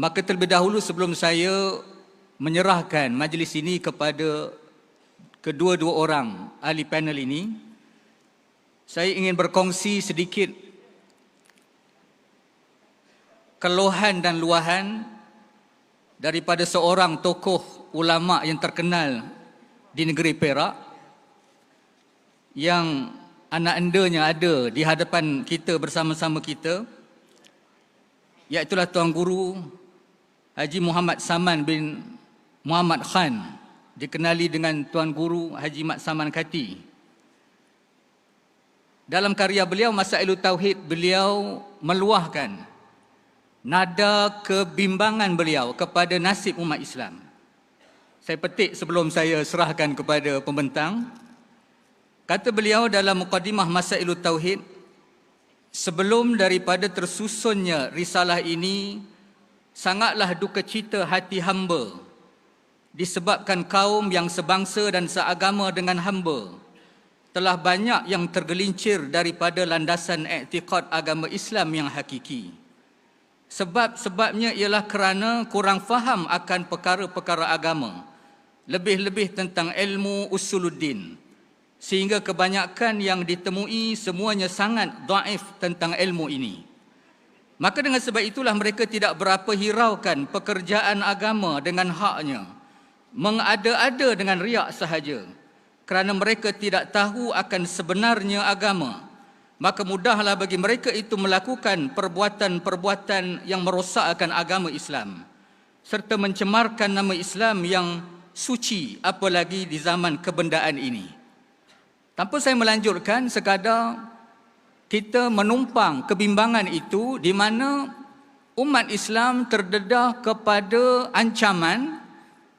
Maka terlebih dahulu sebelum saya menyerahkan majlis ini kepada kedua-dua orang ahli panel ini, saya ingin berkongsi sedikit keluhan dan luahan daripada seorang tokoh ulama yang terkenal di negeri Perak yang anak andanya ada di hadapan kita bersama-sama kita, iaitulah Tuan Guru Haji Muhammad Saman bin Muhammad Khan, dikenali dengan Tuan Guru Haji Mat Saman Kati. Dalam karya beliau Masailut Tauhid, beliau meluahkan nada kebimbangan beliau kepada nasib umat Islam. Saya petik sebelum saya serahkan kepada pembentang. Kata beliau dalam mukadimah Masailut Tauhid, sebelum daripada tersusunnya risalah ini, sangatlah duka cita hati hamba disebabkan kaum yang sebangsa dan seagama dengan hamba telah banyak yang tergelincir daripada landasan iktikad agama Islam yang hakiki. Sebab-sebabnya ialah kerana kurang faham akan perkara-perkara agama, lebih-lebih tentang ilmu usuluddin, sehingga kebanyakan yang ditemui semuanya sangat dhaif tentang ilmu ini. Maka dengan sebab itulah mereka tidak berapa hiraukan pekerjaan agama dengan haknya, mengada-ada dengan riak sahaja, kerana mereka tidak tahu akan sebenarnya agama. Maka mudahlah bagi mereka itu melakukan perbuatan-perbuatan yang merosakkan agama Islam serta mencemarkan nama Islam yang suci, apalagi di zaman kebendaan ini. Tanpa saya melanjutkan, sekadar kita menumpang kebimbangan itu di mana umat Islam terdedah kepada ancaman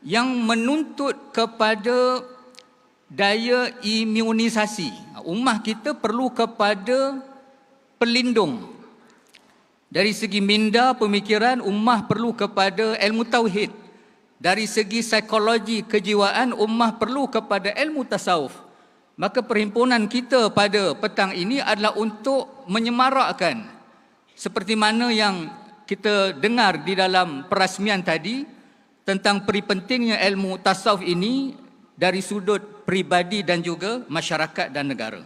yang menuntut kepada daya imunisasi. Ummah kita perlu kepada pelindung. Dari segi minda pemikiran, ummah perlu kepada ilmu tauhid. Dari segi psikologi kejiwaan, ummah perlu kepada ilmu tasawuf. Maka perhimpunan kita pada petang ini adalah untuk menyemarakkan, seperti mana yang kita dengar di dalam perasmian tadi, tentang pentingnya ilmu tasawuf ini dari sudut pribadi dan juga masyarakat dan negara.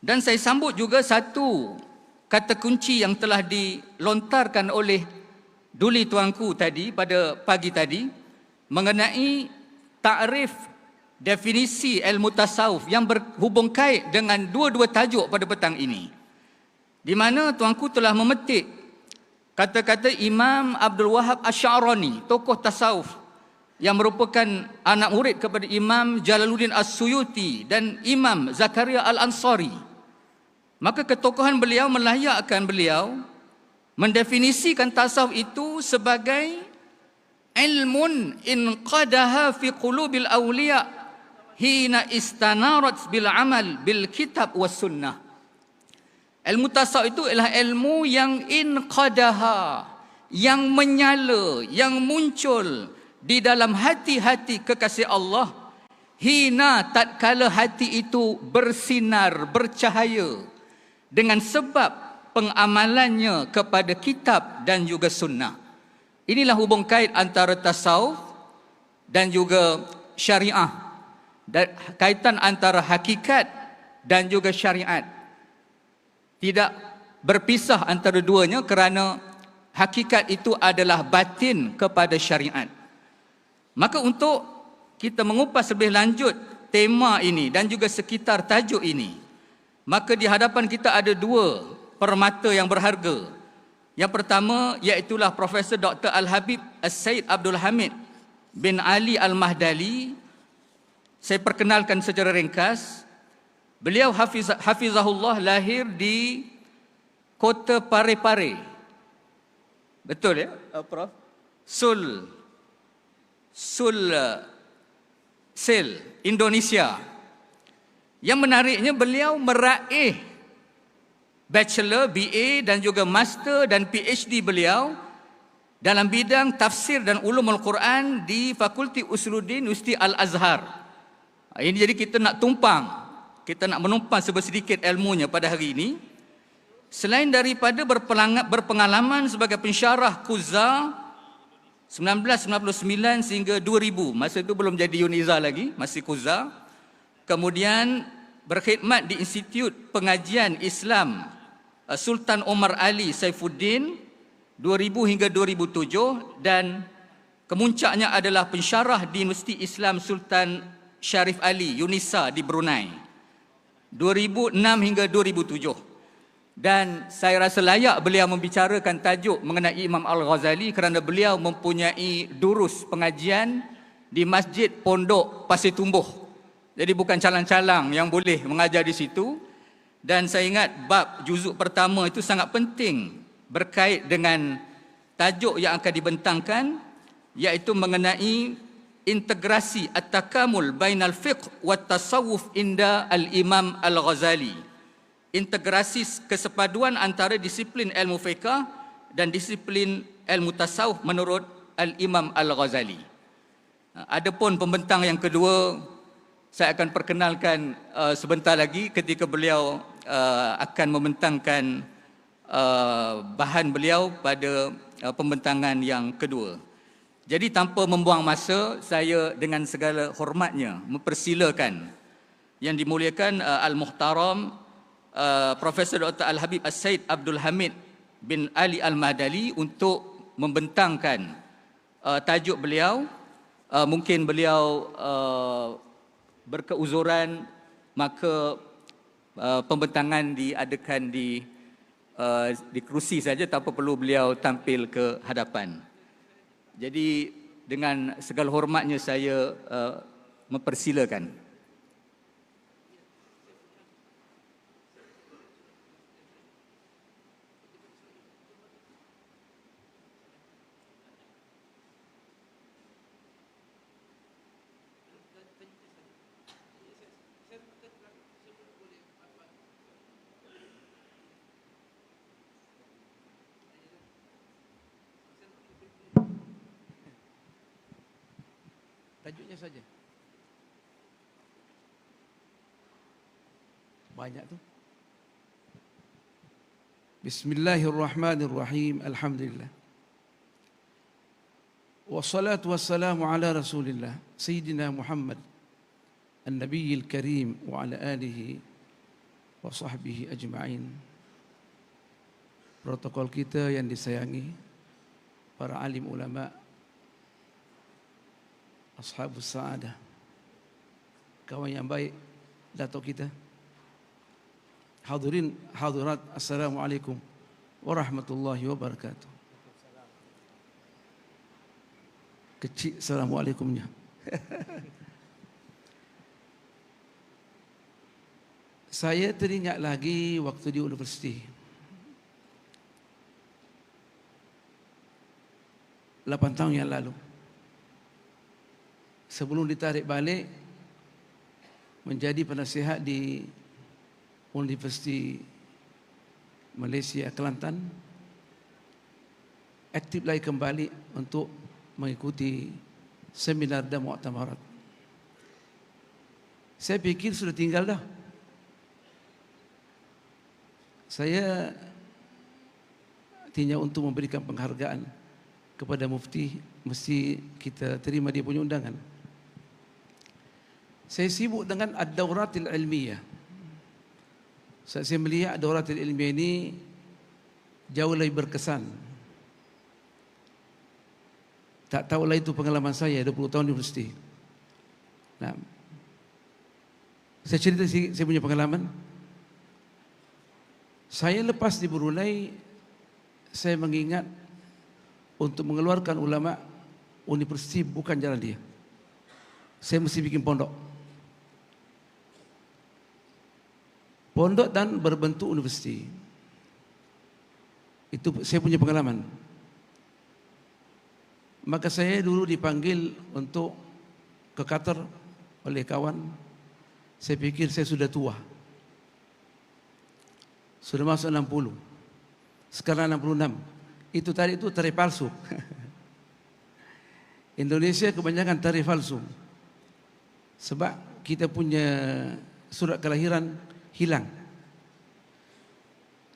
Dan saya sambut juga satu kata kunci yang telah dilontarkan oleh Duli tuanku tadi pada pagi tadi mengenai takrif definisi ilmu tasawuf yang berhubung kait dengan dua-dua tajuk pada petang ini, di mana tuanku telah memetik kata-kata Imam Abdul Wahab Asy'arani, tokoh tasawuf yang merupakan anak murid kepada Imam Jalaluddin As-Suyuti dan Imam Zakaria Al-Ansari. Maka ketokohan beliau melayakkan beliau mendefinisikan tasawuf itu sebagai ilmun inqadaha fi qulubil awliya hina istanarat bil amal bil kitab was sunnah. Ilmu tasawuf itu adalah ilmu yang inqadaha, yang menyala, yang muncul di dalam hati-hati kekasih Allah, hina tatkala hati itu bersinar, bercahaya dengan sebab pengamalannya kepada kitab dan juga sunnah. Inilah hubung kait antara tasawuf dan juga syariah, dan kaitan antara hakikat dan juga syariat. Tidak berpisah antara duanya kerana hakikat itu adalah batin kepada syariat. Maka untuk kita mengupas lebih lanjut tema ini dan juga sekitar tajuk ini, maka di hadapan kita ada dua permata yang berharga. Yang pertama iaitulah Profesor Dr. Al-Habib As-Said Abdul Hamid bin Ali Al-Mahdali. Saya perkenalkan secara ringkas. Beliau hafizahullah lahir di kota Parepare. Betul ya, Prof? Sul, Indonesia. Yang menariknya beliau meraih bachelor, BA dan juga master dan PhD beliau dalam bidang tafsir dan ulumul Quran di Fakulti Usuluddin Universiti Al-Azhar. Ini jadi kita nak tumpang, kita nak menumpang sedikit ilmunya pada hari ini. Selain daripada berpengalaman sebagai pensyarah Quza 1999 sehingga 2000, masa itu belum jadi Uniza lagi, masih Quza. Kemudian berkhidmat di Institut Pengajian Islam Sultan Omar Ali Saifuddin 2000 hingga 2007, dan kemuncaknya adalah pensyarah di Universiti Islam Sultan Syarif Ali Unisa di Brunei 2006 hingga 2007. Dan saya rasa layak beliau membicarakan tajuk mengenai Imam Al-Ghazali kerana beliau mempunyai durus pengajian di Masjid Pondok Pasir Tumbuh. Jadi bukan calang-calang yang boleh mengajar di situ. Dan saya ingat bab juzuk pertama itu sangat penting berkait dengan tajuk yang akan dibentangkan, iaitu mengenai integrasi at-takamul bainal fiqh wa tasawuf inda al-Imam Al-Ghazali. Integrasi kesepaduan antara disiplin ilmu fiqh dan disiplin ilmu tasawuf menurut Al-Imam Al-Ghazali. Adapun pembentang yang kedua, saya akan perkenalkan sebentar lagi ketika beliau akan membentangkan bahan beliau pada pembentangan yang kedua. Jadi tanpa membuang masa, saya dengan segala hormatnya mempersilakan yang dimuliakan Al-Muhtaram Profesor Dr. Al-Habib As-Said Abdul Hamid bin Ali Al-Madali untuk membentangkan tajuk beliau. Mungkin beliau berkeuzuran, maka pembentangan diadakan di kerusi saja tanpa perlu beliau tampil ke hadapan. Jadi dengan segala hormatnya saya mempersilakan. Tajuknya saja. Banyak tu. Bismillahirrahmanirrahim. Alhamdulillah. Wassalatu wassalamu ala Rasulillah Sayyidina Muhammad An-Nabiyil Karim wa ala alihi wa sahbihi ajma'in. Protokol kita yang disayangi, para alim ulama, Ashabus Sa'adah, kawan yang baik, datuk kita, hadirin hadirat, Assalamualaikum warahmatullahi wabarakatuh. Kecil Assalamualaikumnya. Saya teringat lagi waktu di universiti 8 tahun yang lalu, sebelum ditarik balik menjadi penasihat di Universiti Malaysia Kelantan, aktif lagi kembali untuk mengikuti seminar dan muktamarat. Saya fikir sudah tinggal dah. Saya tinjau untuk memberikan penghargaan kepada mufti, mesti kita terima dia punya undangan. Saya sibuk dengan ad-dauratil ilmiah. Saya melihat ad-dauratil ilmiah ini jauh lebih berkesan. Tak tahulah itu pengalaman saya 20 tahun di universiti. Nah, saya cerita saya punya pengalaman. Saya lepas di Brunei, saya mengingat untuk mengeluarkan ulama universiti bukan jalan dia. Saya mesti bikin pondok. Pondok dan berbentuk universiti. Itu saya punya pengalaman. Maka saya dulu dipanggil untuk ke Qatar oleh kawan. Saya pikir saya sudah tua. Sudah masuk 60. Sekarang 66. Itu tadi itu tarikh palsu. Indonesia kebanyakan tarikh palsu. Sebab kita punya surat kelahiran hilang.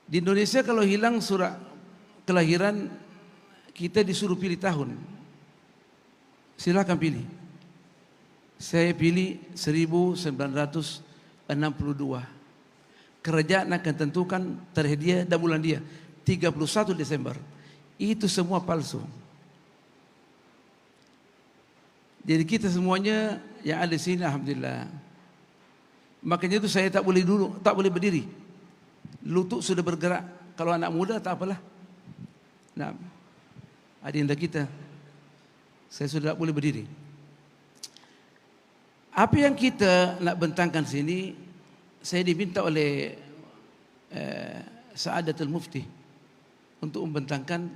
Di Indonesia kalau hilang surat kelahiran, kita disuruh pilih tahun. Silakan pilih. Saya pilih 1962. Kerajaan akan tentukan tarikh dia dan bulan dia 31 Desember. Itu semua palsu. Jadi kita semuanya yang ada di sini alhamdulillah. Makanya itu saya tak boleh berdiri. Lutut sudah bergerak. Kalau anak muda tak apalah. Nah, adinda kita, saya sudah tak boleh berdiri. Apa yang kita nak bentangkan sini, saya diminta oleh Saadatul Mufti untuk membentangkan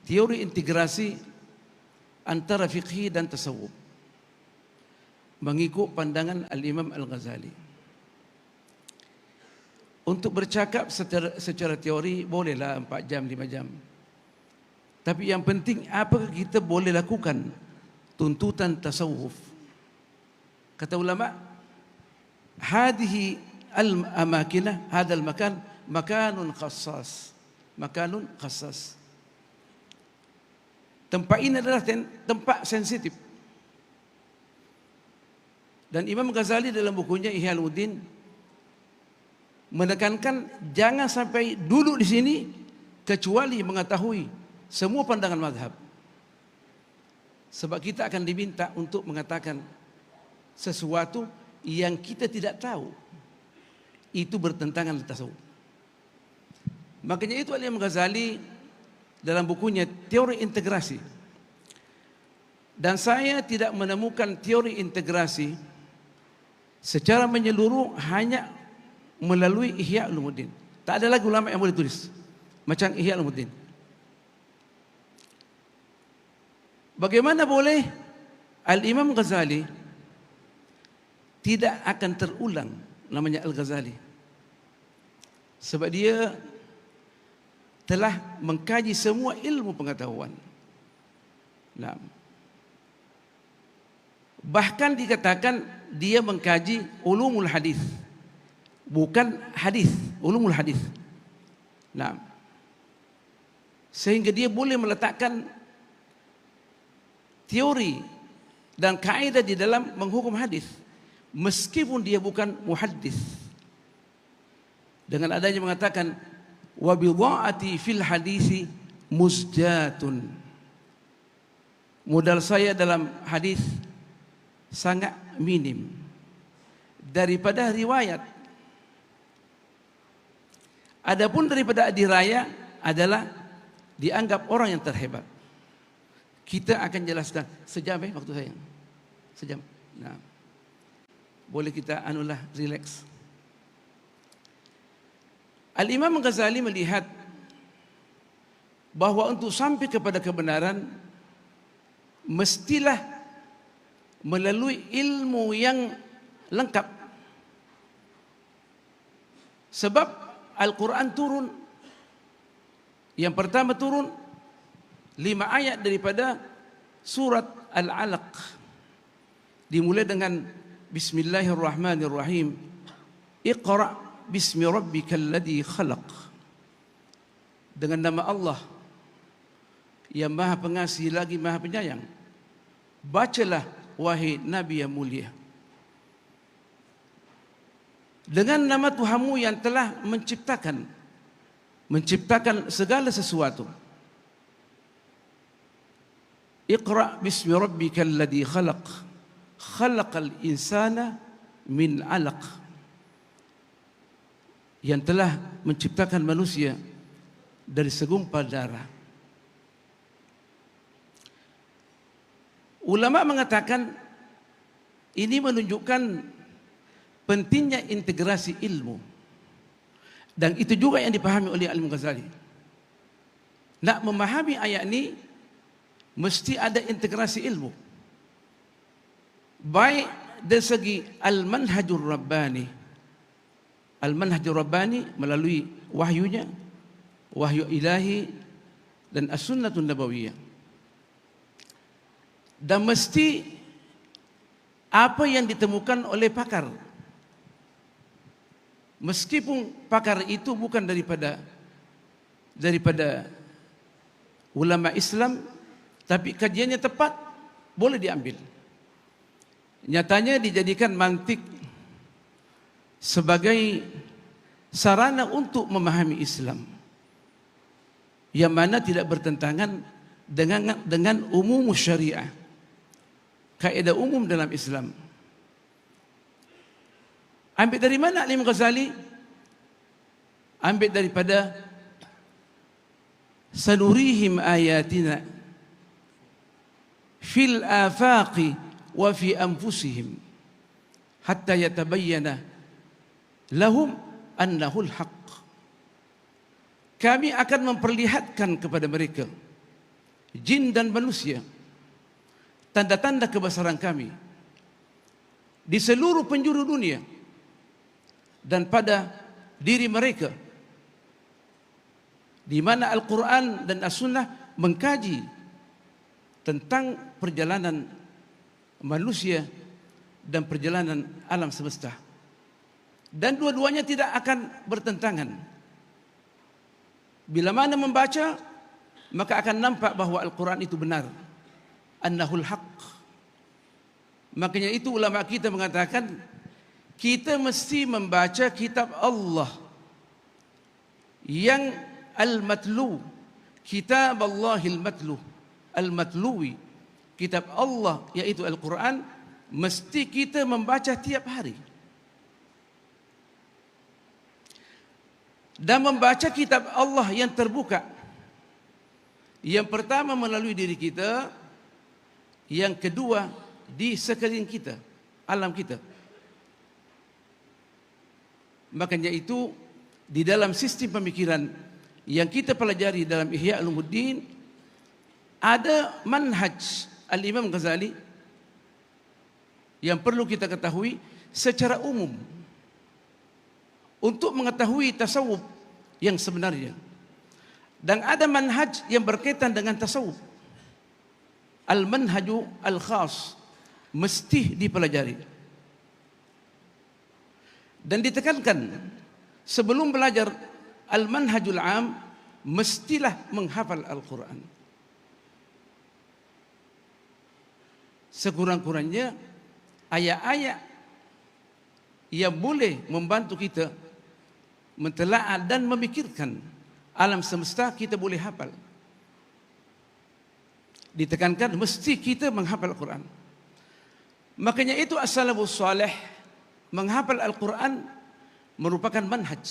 teori integrasi antara fikih dan tasawuf mengikut pandangan Al-Imam Al-Ghazali. Untuk bercakap secara teori bolehlah 4 jam, 5 jam. Tapi yang penting apakah kita boleh lakukan tuntutan tasawuf. Kata ulama, hadhihi al-amakinah, hadal makan, makanun khassas. Makanun khassas. Tempat ini adalah tempat sensitif. Dan Imam Ghazali dalam bukunya Ihya Ulumuddin menekankan jangan sampai duduk di sini kecuali mengetahui semua pandangan mazhab. Sebab kita akan diminta untuk mengatakan sesuatu yang kita tidak tahu. Itu bertentangan dengan tasawuf. Makanya itu Imam Ghazali dalam bukunya Teori Integrasi. Dan saya tidak menemukan teori integrasi secara menyeluruh hanya melalui Ihya Ulumuddin. Tak ada lagi ulama yang boleh tulis macam Ihya Ulumuddin. Bagaimana boleh Al-Imam Ghazali tidak akan terulang namanya Al-Ghazali? Sebab dia telah mengkaji semua ilmu pengetahuan. Nah, bahkan dikatakan dia mengkaji ulumul hadis. Bukan hadis, ulumul hadis. Nah, sehingga dia boleh meletakkan teori dan kaidah di dalam menghukum hadis, meskipun dia bukan muhaddis. Dengan adanya mengatakan wa bidha'ati fil hadisi muzjatun. Modal saya dalam hadis sangat minim daripada riwayat. Adapun daripada diraya adalah dianggap orang yang terhebat. Kita akan jelaskan sejam waktu saya. Sejam. Nah, boleh kita anulah relax. Al-Imam Ghazali melihat bahwa untuk sampai kepada kebenaran mestilah melalui ilmu yang lengkap. Sebab Al-Quran turun. Yang pertama turun 5 ayat daripada surat Al-Alaq. Dimulai dengan Bismillahirrahmanirrahim. Iqra' bismi rabbikal ladzi khalaq. Dengan nama Allah yang Maha Pengasih lagi Maha Penyayang. Bacalah wahai Nabi yang mulia. Dengan nama Tuhanmu yang telah menciptakan segala sesuatu. Iqra' bismi rabbikal ladzi khalaq. Khalaqal insana min 'alaq. Yang telah menciptakan manusia dari segumpal darah. Ulama mengatakan ini menunjukkan pentingnya integrasi ilmu. Dan itu juga yang dipahami oleh Al-Imam Ghazali. Nak memahami ayat ini mesti ada integrasi ilmu. Baik dari segi al-manhajur rabbani. Al-manhajur rabbani melalui wahyunya, wahyu ilahi dan as-sunnatun nabawiyah. Dan mesti apa yang ditemukan oleh pakar. meskipun pakar itu bukan daripada ulama Islam, tapi kajiannya tepat, boleh diambil. Nyatanya dijadikan mantik sebagai sarana untuk memahami Islam, yang mana tidak bertentangan dengan umum syariah, kaidah umum dalam Islam. Ambil dari mana Imam Ghazali? Ambil daripada sanurihim ayatina fil afaqi wa fi anfusihim hatta yatabayyana lahum annahu al-haq. Kami akan memperlihatkan kepada mereka, jin dan manusia, tanda-tanda kebesaran kami di seluruh penjuru dunia dan pada diri mereka, di mana Al-Quran dan As-Sunnah mengkaji tentang perjalanan manusia dan perjalanan alam semesta, dan dua-duanya tidak akan bertentangan. Bila mana membaca, maka akan nampak bahwa Al-Quran itu benar, annahul haq. Makanya itu ulama kita mengatakan, kita mesti membaca kitab Allah yang al-matlu, kitab Allahil matlu, al-matluwi, kitab Allah yaitu Al-Quran, mesti kita membaca tiap hari. Dan membaca kitab Allah yang terbuka, yang pertama melalui diri kita, yang kedua di sekeliling kita, alam kita. Makanya itu di dalam sistem pemikiran yang kita pelajari dalam Ihya Ulumuddin, ada manhaj Al-Imam Ghazali yang perlu kita ketahui secara umum untuk mengetahui tasawuf yang sebenarnya. Dan ada manhaj yang berkaitan dengan tasawuf, al-manhaju al-khas, mesti dipelajari. Dan ditekankan sebelum belajar al-manhajul am, mestilah menghafal Al-Quran. Sekurang-kurangnya ayat-ayat yang boleh membantu kita mentelaah dan memikirkan alam semesta, kita boleh hafal. Ditekankan mesti kita menghafal Al-Quran. Makanya itu as-salafus salih, menghafal Al-Quran merupakan manhaj,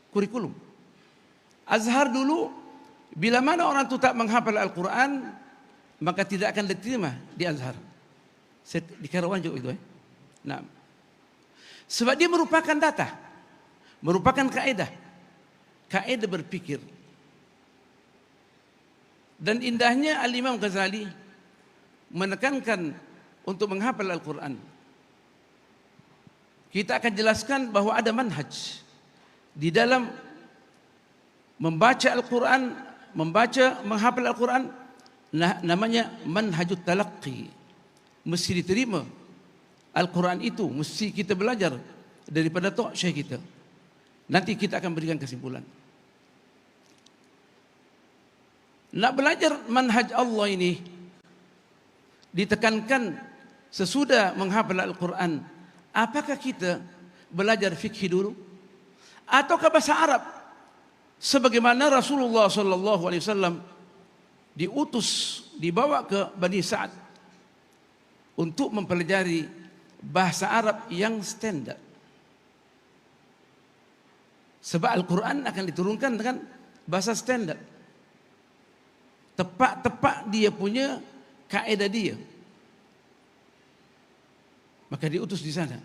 kurikulum. Azhar dulu, bila mana orang itu tak menghafal Al-Quran, maka tidak akan diterima di Azhar. Di Karawang juga itu. Nah, sebab dia merupakan data, merupakan kaedah berpikir. Dan indahnya Al-Imam Ghazali menekankan untuk menghafal Al-Quran. Kita akan jelaskan bahwa ada manhaj di dalam membaca Al-Quran, menghafal Al-Quran, namanya manhajut talaqqi. Mesti diterima Al-Quran itu, mesti kita belajar daripada tok syekh kita. Nanti kita akan berikan kesimpulan. Nak belajar manhaj Allah ini, ditekankan sesudah menghafal Al-Quran, apakah kita belajar fikih dulu ataukah bahasa Arab sebagaimana Rasulullah sallallahu alaihi wasallam diutus, dibawa ke Bani Sa'ad untuk mempelajari bahasa Arab yang standar. Sebab Al-Quran akan diturunkan dengan bahasa standar, tepat dia punya kaedah dia. Maka diutus di sana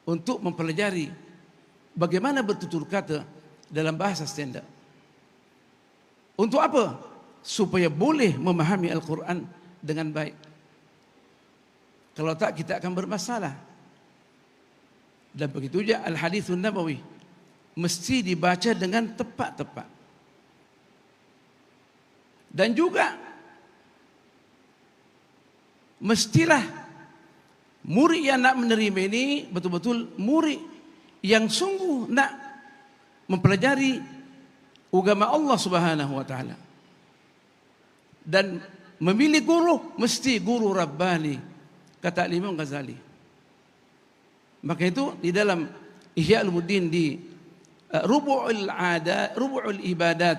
untuk mempelajari bagaimana bertutur kata dalam bahasa standar. Untuk apa? Supaya boleh memahami Al-Quran dengan baik. Kalau tak, kita akan bermasalah. Dan begitu juga Al-Hadithun Nabawi mesti dibaca dengan tepat. Dan juga mestilah murid yang nak menerima ini betul-betul murid yang sungguh nak mempelajari agama Allah Subhanahu wa taala. Dan memilih guru mesti guru Rabbani, kata Imam Ghazali. Maka itu di dalam Ihya Ulumuddin di Rubu'ul Ibadat,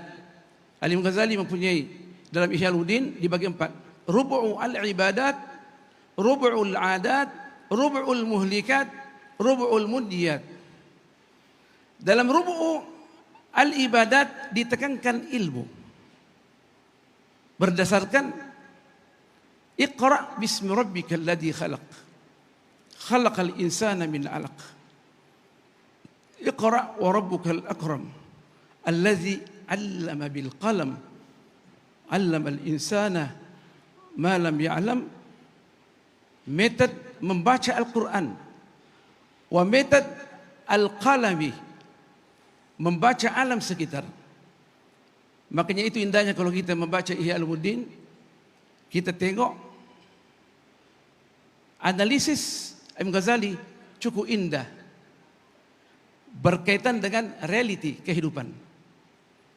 Imam Ghazali mempunyai dalam Ihya Ulumuddin dibagi 4. Rubu'ul Ibadat, Rubu'ul Adat, Rubu'ul Muhlikat, Rubu'ul Mudiyat. Dalam Rubu'ul Ibadat ditekankan ilmu berdasarkan Iqra' bismi rabbikal ladzi khalaq. Khalaqal insana min 'alaq. Iqra' wa rabbukal akram. Alladzi 'allama bil qalam. 'Allamal insana ma lam ya'lam. Metode membaca Al-Qur'an wa metode al-qalami, membaca alam sekitar. Makanya itu indahnya kalau kita membaca Ihya Ulumuddin, kita tengok analisis Imam Ghazali cukup indah, berkaitan dengan realiti kehidupan.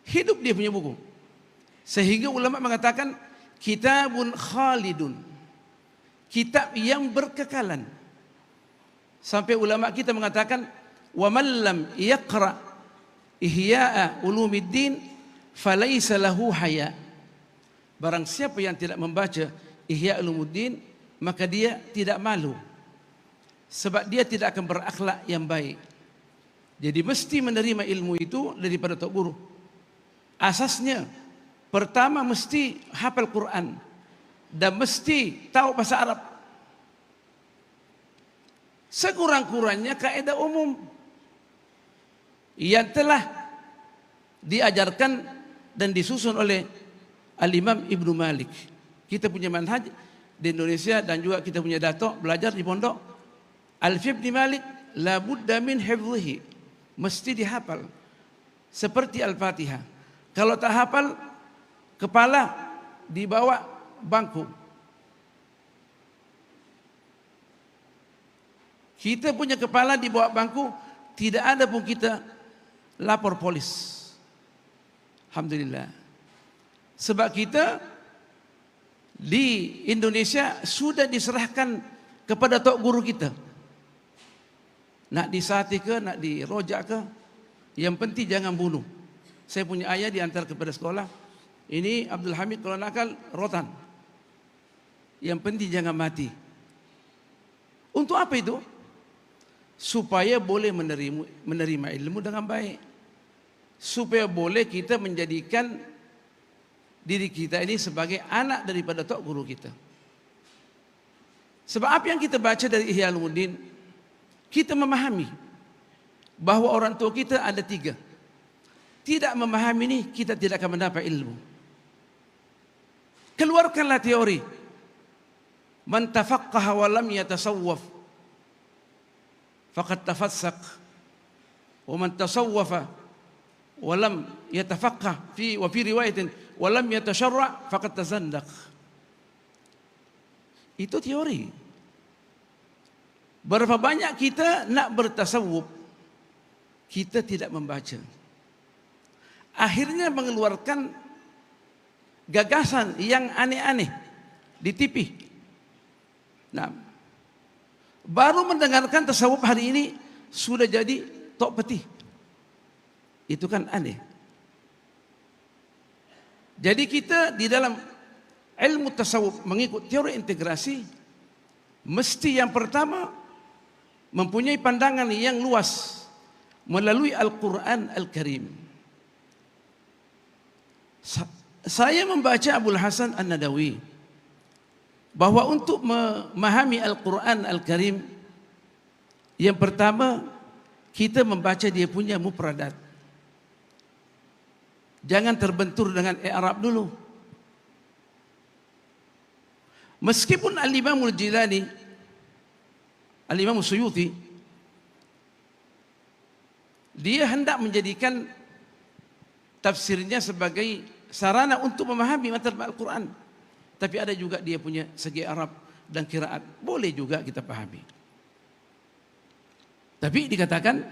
Hidup dia punya buku. Sehingga ulama mengatakan kitabun khalidun, kitab yang berkekalan. Sampai ulama kita mengatakan wa man lam yaqra Ihya Ulumuddin falaisa lahu haya. Barang siapa yang tidak membaca Ihya Ulumuddin, maka dia tidak malu, sebab dia tidak akan berakhlak yang baik. Jadi mesti menerima ilmu itu daripada tok guru. Asasnya pertama mesti hafal Quran dan mesti tahu bahasa Arab. Sekurang-kurangnya kaidah umum yang telah diajarkan dan disusun oleh Al-Imam Ibnu Malik. Kita punya manhaj di Indonesia dan juga kita punya datuk belajar di pondok. Alfiya Ibnu Malik la budda min hifdhihi, mesti dihafal seperti Al-Fatihah. Kalau tak hafal, kepala dibawa bangku. Kita punya kepala dibawa bangku, tidak ada pun kita lapor polis. Alhamdulillah. Sebab kita di Indonesia sudah diserahkan kepada tok guru kita. Nak disati ke, nak dirojak ke, yang penting jangan bunuh. Saya punya ayah diantar kepada sekolah. Ini Abdul Hamid kalau nakal rotan. Yang penting jangan mati. Untuk apa itu? Supaya boleh menerima ilmu dengan baik. Supaya boleh kita menjadikan diri kita ini sebagai anak daripada tok guru kita. Sebab apa yang kita baca dari Ihya Ulumuddin, kita memahami bahawa orang tua kita ada 3. Tidak memahami ini, kita tidak akan mendapat ilmu. Keluarkanlah teori. Man tafaqqaha wa lam yatasawwaf faqad tafassaq. Wa man tasawwafa wa lam yatafaqqah fi riwayatin wa lam yatasharra' faqad tazandaq. Itu teori. Berapa banyak kita nak bertasawuf, kita tidak membaca. Akhirnya mengeluarkan gagasan yang aneh-aneh di TV. Nah, baru mendengarkan tasawuf hari ini sudah jadi tok peti. Itu kan aneh. Jadi kita di dalam ilmu tasawuf mengikut teori integrasi, mesti yang pertama mempunyai pandangan yang luas melalui Al-Quran Al-Karim. Saya membaca Abul Hasan An-Nadawi bahwa untuk memahami Al-Quran Al-Karim, yang pertama kita membaca dia punya mufradat. Jangan terbentur dengan i'rab dulu. Meskipun Al-Imam Al-Jilani, Al-Imam Suyuti, dia hendak menjadikan tafsirnya sebagai sarana untuk memahami materi Al-Quran. Tapi ada juga dia punya segi Arab dan qiraat. Boleh juga kita pahami. Tapi dikatakan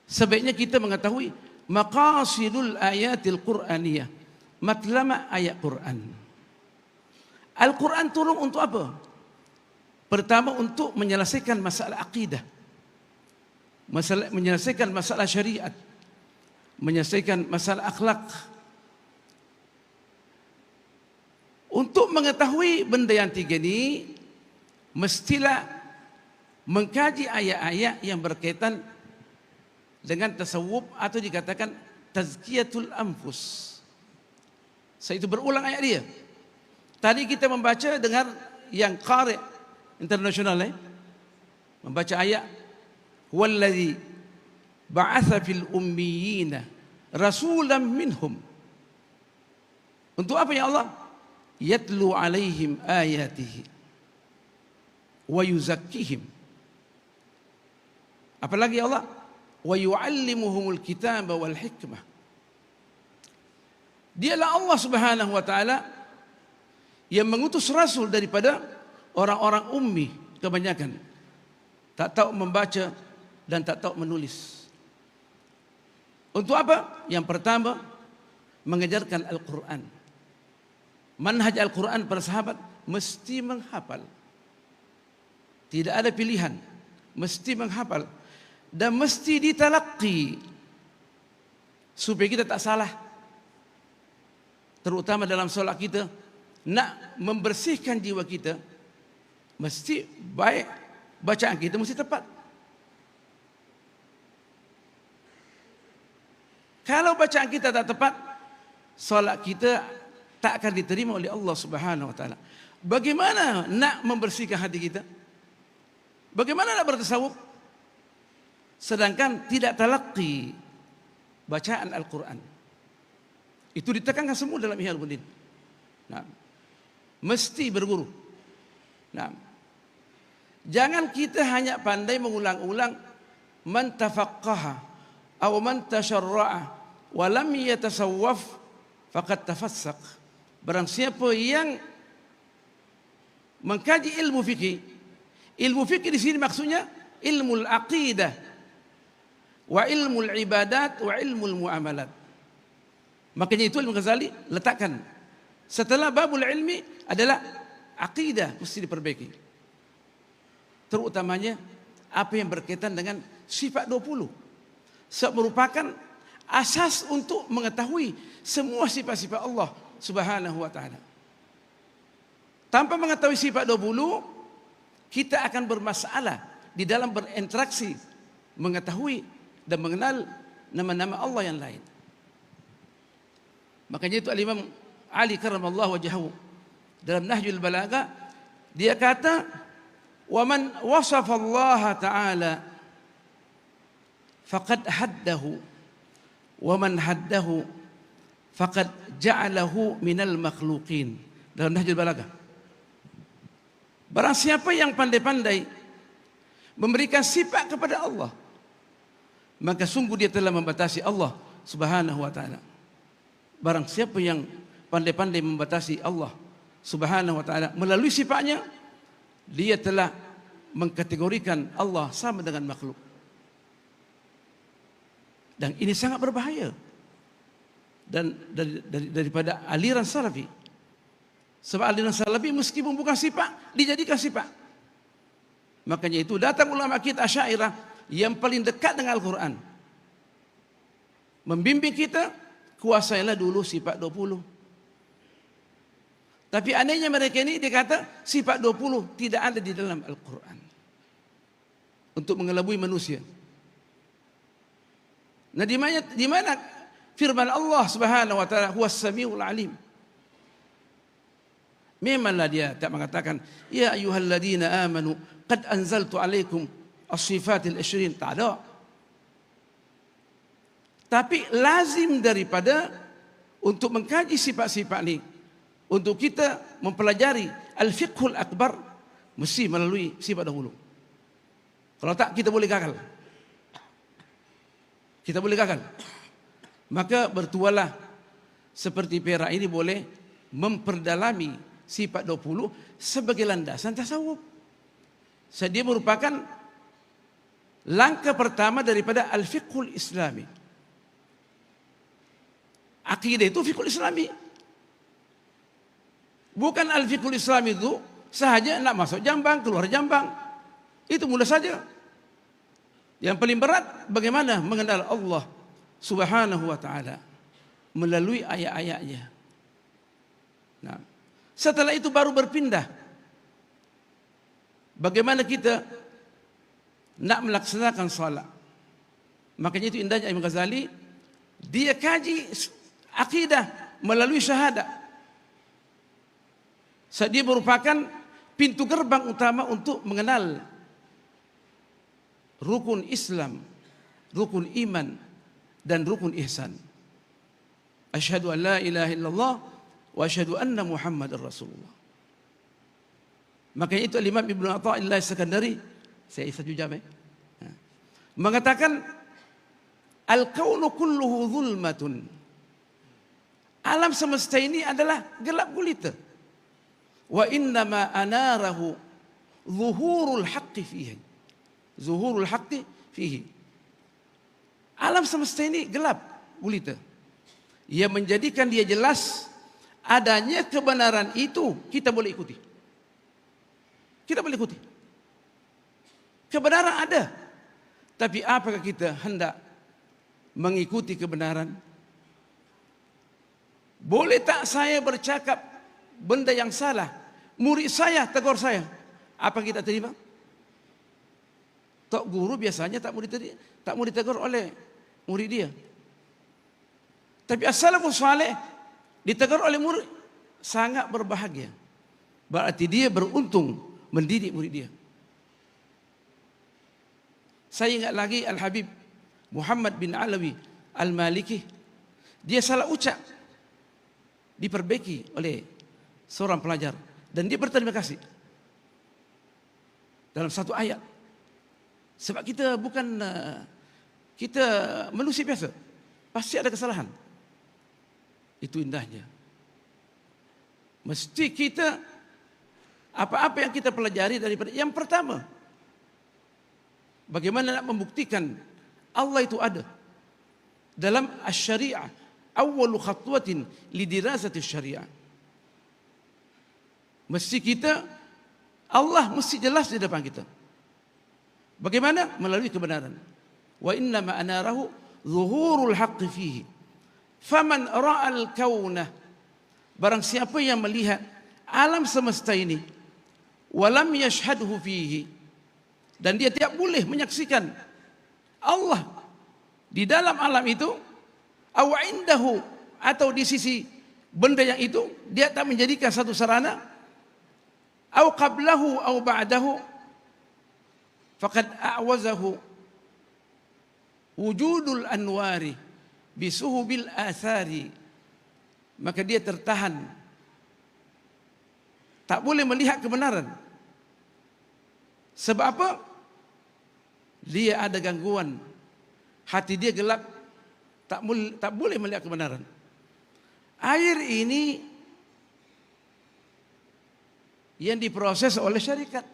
Sebaiknya kita mengetahui maqasidul ayatil Qur'aniyah, matlama ayat Quran. Al-Quran turun untuk apa? Pertama, untuk menyelesaikan masalah akidah, menyelesaikan masalah syariat, menyelesaikan masalah akhlak. Untuk mengetahui benda yang tiga ini, mestilah mengkaji ayat-ayat yang berkaitan dengan tasawuf atau dikatakan tazkiyatul anfus. Saya itu berulang ayat dia. Tadi kita membaca dengan yang qari internasional, membaca ayat wallazi ba'atha fil ummiyina rasulan minhum. Untuk apa ya Allah? Yatlu alaihim ayatihi wa yuzakkihim. Apalagi Allah? Wa yu'allimuhumul kitaba wal hikmah. Dialah Allah Subhanahu wa taala yang mengutus rasul daripada orang-orang ummi kebanyakan, tak tahu membaca dan tak tahu menulis. Untuk apa? Yang pertama, mengajarkan Al-Quran. Manhaj Al-Quran para sahabat mesti menghafal. Tidak ada pilihan, mesti menghafal dan mesti ditalaqi supaya kita tak salah. Terutama dalam solat kita, nak membersihkan jiwa kita, mesti baik, bacaan kita mesti tepat. Kalau bacaan kita tak tepat, solat kita tak akan diterima oleh Allah Subhanahu wa taala. Bagaimana nak membersihkan hati kita? Bagaimana nak bertasawuf sedangkan tidak talaqi bacaan Al-Quran? Itu ditekankan semua dalam Ihya Ulumuddin. Nah, mesti berguru. Nah, jangan kita hanya pandai mengulang-ulang man tafaqqaha aw man tasharra'a wa lam yatasawwaf faqad tafassaq. Barang siapa yang mengkaji ilmu fikih, ilmu fikih di sini maksudnya ilmu aqidah wa ilmu ibadat wa ilmu muamalat. Makanya itu Imam Ghazali letakkan setelah babul ilmi adalah aqidah mesti diperbaiki. Terutamanya apa yang berkaitan dengan sifat 20. Merupakan asas untuk mengetahui semua sifat-sifat Allah Subhanahu wa taala. Tanpa mengetahui sifat 20, kita akan bermasalah di dalam berinteraksi, mengetahui dan mengenal nama-nama Allah yang lain. Makanya itu Al-Imam Ali karramallahu wajhahu dalam Nahjul Balagha dia kata, "Wa man wasafa Allah taala faqad haddahu wa man haddahu faqad ja'alahu minal makhluqin." Dalam Nahjul Balagha. Barang siapa yang pandai-pandai memberikan sifat kepada Allah, maka sungguh dia telah membatasi Allah Subhanahu wa taala. Barang siapa yang pandai-pandai membatasi Allah Subhanahu wa taala melalui sifatnya, dia telah mengkategorikan Allah sama dengan makhluk. Dan ini sangat berbahaya. Dan daripada aliran salafi. Sebab aliran salafi meskipun bukan sifat, dijadikan sifat. Makanya itu datang ulama kita Asy'ariyah yang paling dekat dengan Al-Quran, membimbing kita, kuasailah dulu sifat 20. Tapi anehnya mereka ini dia kata sifat 20 tidak ada di dalam Al-Quran untuk mengelabui manusia. Nah, di mana firman Allah Subhanahu wa taala huwas samiul alim? Memanglah dia tak mengatakan ya ayyuhalladzina amanu qad anzaltu alaikum as-sifatil 20, tak ada. Tapi lazim daripada untuk mengkaji sifat-sifat ini, untuk kita mempelajari al-fiqhul akbar, mesti melalui sifat dahulu. Kalau tak, kita boleh gagal. Kita boleh gagal. Maka bertualah seperti perak ini boleh memperdalami sifat 20 sebagai landasan tasawuf. Dia merupakan Langkah pertama daripada al-fiqhul islami. Akidah itu fiqhul islami. Bukan al-fiqhul islami itu sahaja nak masuk jambang, keluar jambang. Itu mudah saja. Yang paling berat bagaimana mengenal Allah Subhanahu wa ta'ala melalui ayat-ayatnya. Nah, setelah itu baru berpindah. Bagaimana kita nak melaksanakan salat. Makanya itu indahnya Imam Ghazali, dia kaji akidah melalui syahadat. Dia merupakan pintu gerbang utama untuk mengenal rukun Islam, rukun iman, dan rukun ihsan. Asyhadu an la ilaha illallah wa asyhadu anna Muhammadar Rasulullah. Makanya itu Imam Ibnu Athaillah As-Sakandari, saya satu jam mengatakan al-kaunu kulluhu zulmatun. Alam semesta ini adalah gelap gulita. Wa innama anarahu zuhurul haqqi fihi. Zuhurul haqqi fihi. Alam semesta ini gelap gulita. Ia menjadikan dia jelas adanya kebenaran itu kita boleh ikuti. Kita boleh ikuti. Kebenaran ada. Tapi apakah kita hendak mengikuti kebenaran? Boleh tak saya bercakap benda yang salah? Murid saya tegur saya. Apa kita terima? Tok guru biasanya tak mau ditegur oleh murid dia. Tapi as-salafus saleh ditegur oleh murid, sangat berbahagia. Berarti dia beruntung mendidik murid dia. Saya ingat lagi Al-Habib Muhammad bin Alawi Al-Maliki. Dia salah ucap, diperbaiki oleh seorang pelajar. Dan dia berterima kasih dalam satu ayat. Sebab kita bukan kita manusia biasa, pasti ada kesalahan. Itu indahnya. Mesti kita apa-apa yang kita pelajari daripada yang pertama, bagaimana nak membuktikan Allah itu ada dalam asy-syariah. Awwalu khatwatin lidirasati syariah. Mesti kita, Allah mesti jelas di depan kita. Bagaimana? Melalui kebenaran. Wa inna ma anarahu zuhurul haqqi fihi. Faman ra'al kauna, barang siapa yang melihat alam semesta ini, walam yashhadhu fihi, dan dia tidak boleh menyaksikan Allah di dalam alam itu, aw indahu, atau di sisi benda yang itu, dia tak menjadikan satu sarana, aw qablahu aw ba'dahu, faqad a'wazahu wujudul anwari bisuhubil athari, maka dia tertahan, tak boleh melihat kebenaran. Sebab apa? Dia ada gangguan, hati dia gelap, tak boleh melihat kebenaran. Air ini yang diproses oleh syarikat.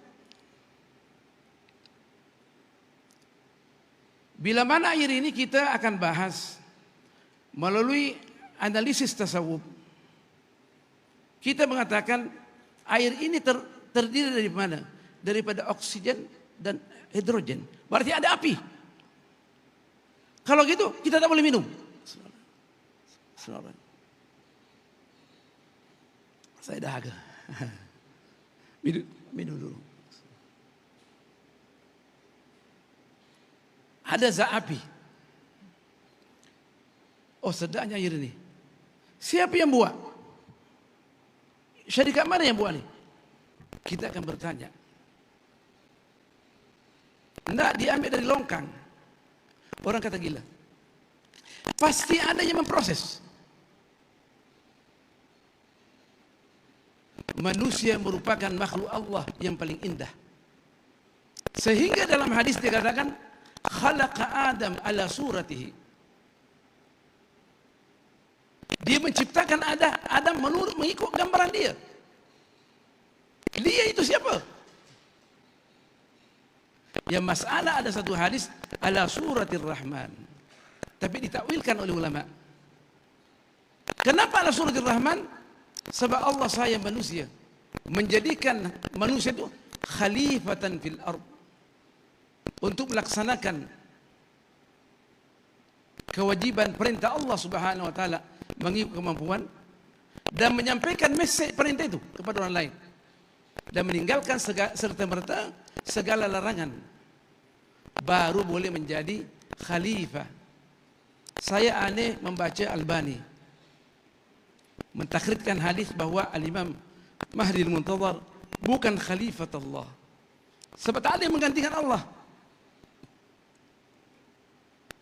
Bila mana air ini kita akan bahas melalui analisis tasawuf. Kita mengatakan air ini terdiri dari mana? Daripada oksigen dan hidrogen. Berarti ada api. Kalau gitu kita tak boleh minum. Saya dahaga. Minum dulu. Ada zat api. Oh, sedapnya air ini. Siapa yang buat? Syarikat mana yang buat ini? Kita akan bertanya. Tidak diambil dari longkang. Orang kata gila. Pasti ada yang memproses. Manusia merupakan makhluk Allah yang paling indah. Sehingga dalam hadis dikatakan, khalaqa Adam ala suratihi. Dia menciptakan Adam menurut mengikut gambaran dia. Dia itu siapa? Yang masalah ada satu hadis ala suratir Rahman, tapi ditakwilkan oleh ulama. Kenapa ala suratir Rahman? Sebab Allah sayang manusia, menjadikan manusia itu khalifatan fil ard, untuk melaksanakan kewajiban perintah Allah Subhanahu wa taala mengikut kemampuan dan menyampaikan mesej perintah itu kepada orang lain dan meninggalkan serta merta segala larangan, baru boleh menjadi khalifah. Saya aneh membaca Albani mentakhrijkan hadis bahwa Al-Imam Mahdi Al-Muntadhar bukan khalifat Allah, sebab tak ada yang menggantikan Allah.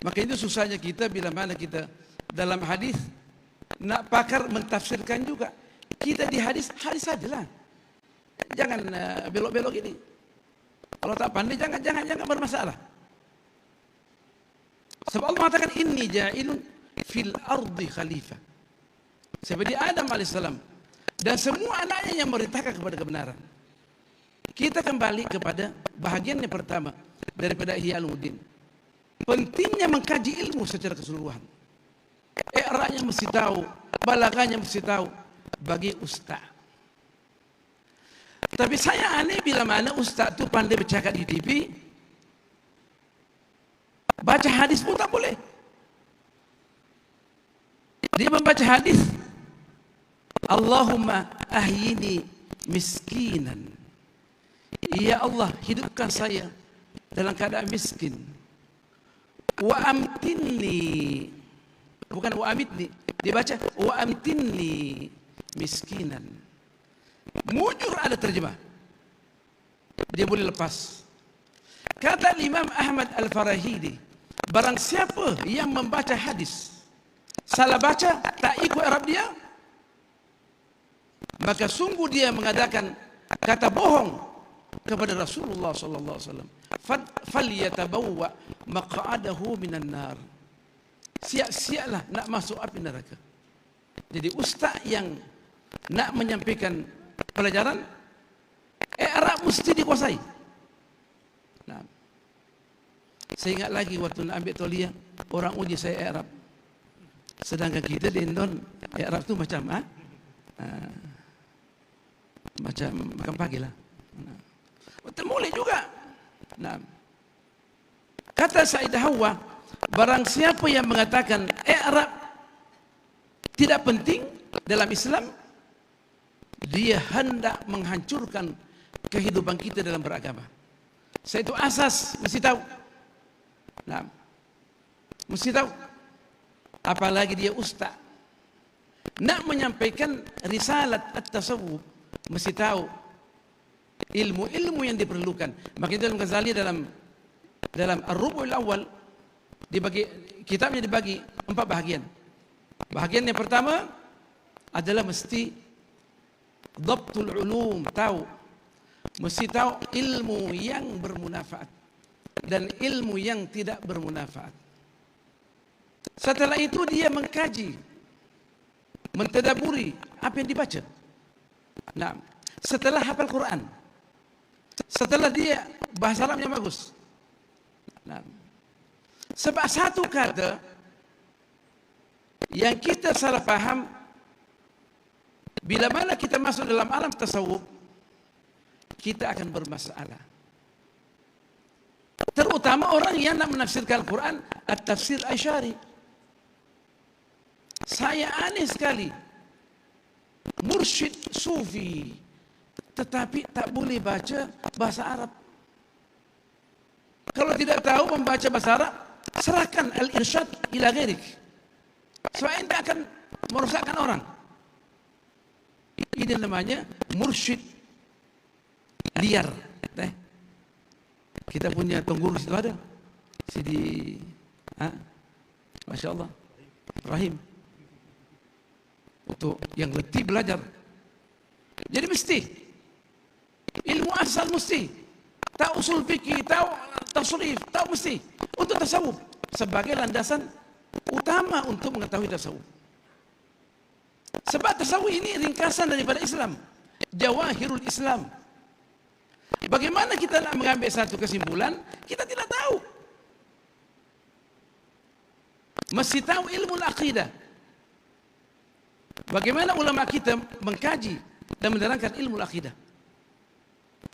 Maka itu susahnya kita bila mana kita dalam hadis nak pakar mentafsirkan juga. Kita di hadis sajalah. Jangan belok-belok ini. Kalau tak pandai jangan bermasalah. Sebab Allah mengatakan inni ja'ilun fil ardi khalifah. Seperti Adam alaihissalam dan semua anaknya yang merintahkan kepada kebenaran. Kita kembali kepada bahagian yang pertama daripada Ihya Ulumuddin. Pentingnya mengkaji ilmu secara keseluruhan. I'rabnya mesti tahu, balaghahnya mesti tahu bagi ustaz. Tapi saya aneh bila mana ustaz itu pandai bercakap di TV, baca hadis pun tak boleh. Dia membaca hadis, Allahumma ahyini miskinan. Ya Allah, hidupkan saya dalam keadaan miskin. Wa amtinni, bukan wa amitni, dibaca wa amtinni miskinan. Mujur ada terjemah, dia boleh lepas. Kata Imam Ahmad Al-Farahidi, barang siapa yang membaca hadis salah baca, tak ikut Arab dia, maka sungguh dia mengadakan kata bohong kepada Rasulullah sallallahu alaihi wasallam. Falyatabawwa maq'adahu minan nar. Siap-siaplah nak masuk api neraka. Jadi ustaz yang nak menyampaikan pelajaran Arab mesti dikuasai. Nah, saya ingat lagi waktu nak ambil tauliah, orang uji saya Arab. Sedangkan kita di Indon Arab tu macam macam makan pagi lah. Betul boleh juga. Nah, kata Sayyidah Hawa, barang siapa yang mengatakan Arab tidak penting dalam Islam, dia hendak menghancurkan kehidupan kita dalam beragama. Saya itu asas mesti tahu. Nah, mesti tahu. Apalagi dia ustaz nak menyampaikan risalat at-tasawuf, mesti tahu ilmu-ilmu yang diperlukan. Maka Imam Ghazali dalam Ar-Rubu'ul Awal dibagi, kitabnya dibagi 4 bahagian. Bahagian yang pertama adalah mesti dhabtul ulum, tahu. Mesti tahu ilmu yang bermanfaat dan ilmu yang tidak bermanfaat. Setelah itu dia mengkaji, mentadaburi apa yang dibaca. Nah, setelah hafal Quran, setelah dia bahasa Arabnya bagus. Nah, sebab satu kata yang kita salah faham, bila mana kita masuk dalam alam tasawuf, kita akan bermasalah. Terutama orang yang nak menafsirkan Quran, at-tafsir Asy'ari. Saya aneh sekali, mursyid sufi tetapi tak boleh baca bahasa Arab. Kalau tidak tahu membaca bahasa Arab, serahkan al-irsyad ila ghairik. Sebab ente akan merusakkan orang. Ini namanya mursyid liar. Kita punya tungguru situ ada. Sidi, Masya Allah, Rahim. Untuk yang letih belajar. Jadi mesti ilmu asal mesti tahu usul fikih, tahu tasawuf, tahu mesti untuk tasawuf sebagai landasan utama untuk mengetahui tasawuf. Sebab tasawuf ini ringkasan daripada Islam, jawahirul Islam. Bagaimana kita nak mengambil satu kesimpulan? Kita tidak tahu. Mesti tahu ilmu akidah. Bagaimana ulama kita mengkaji dan menerangkan ilmu akidah.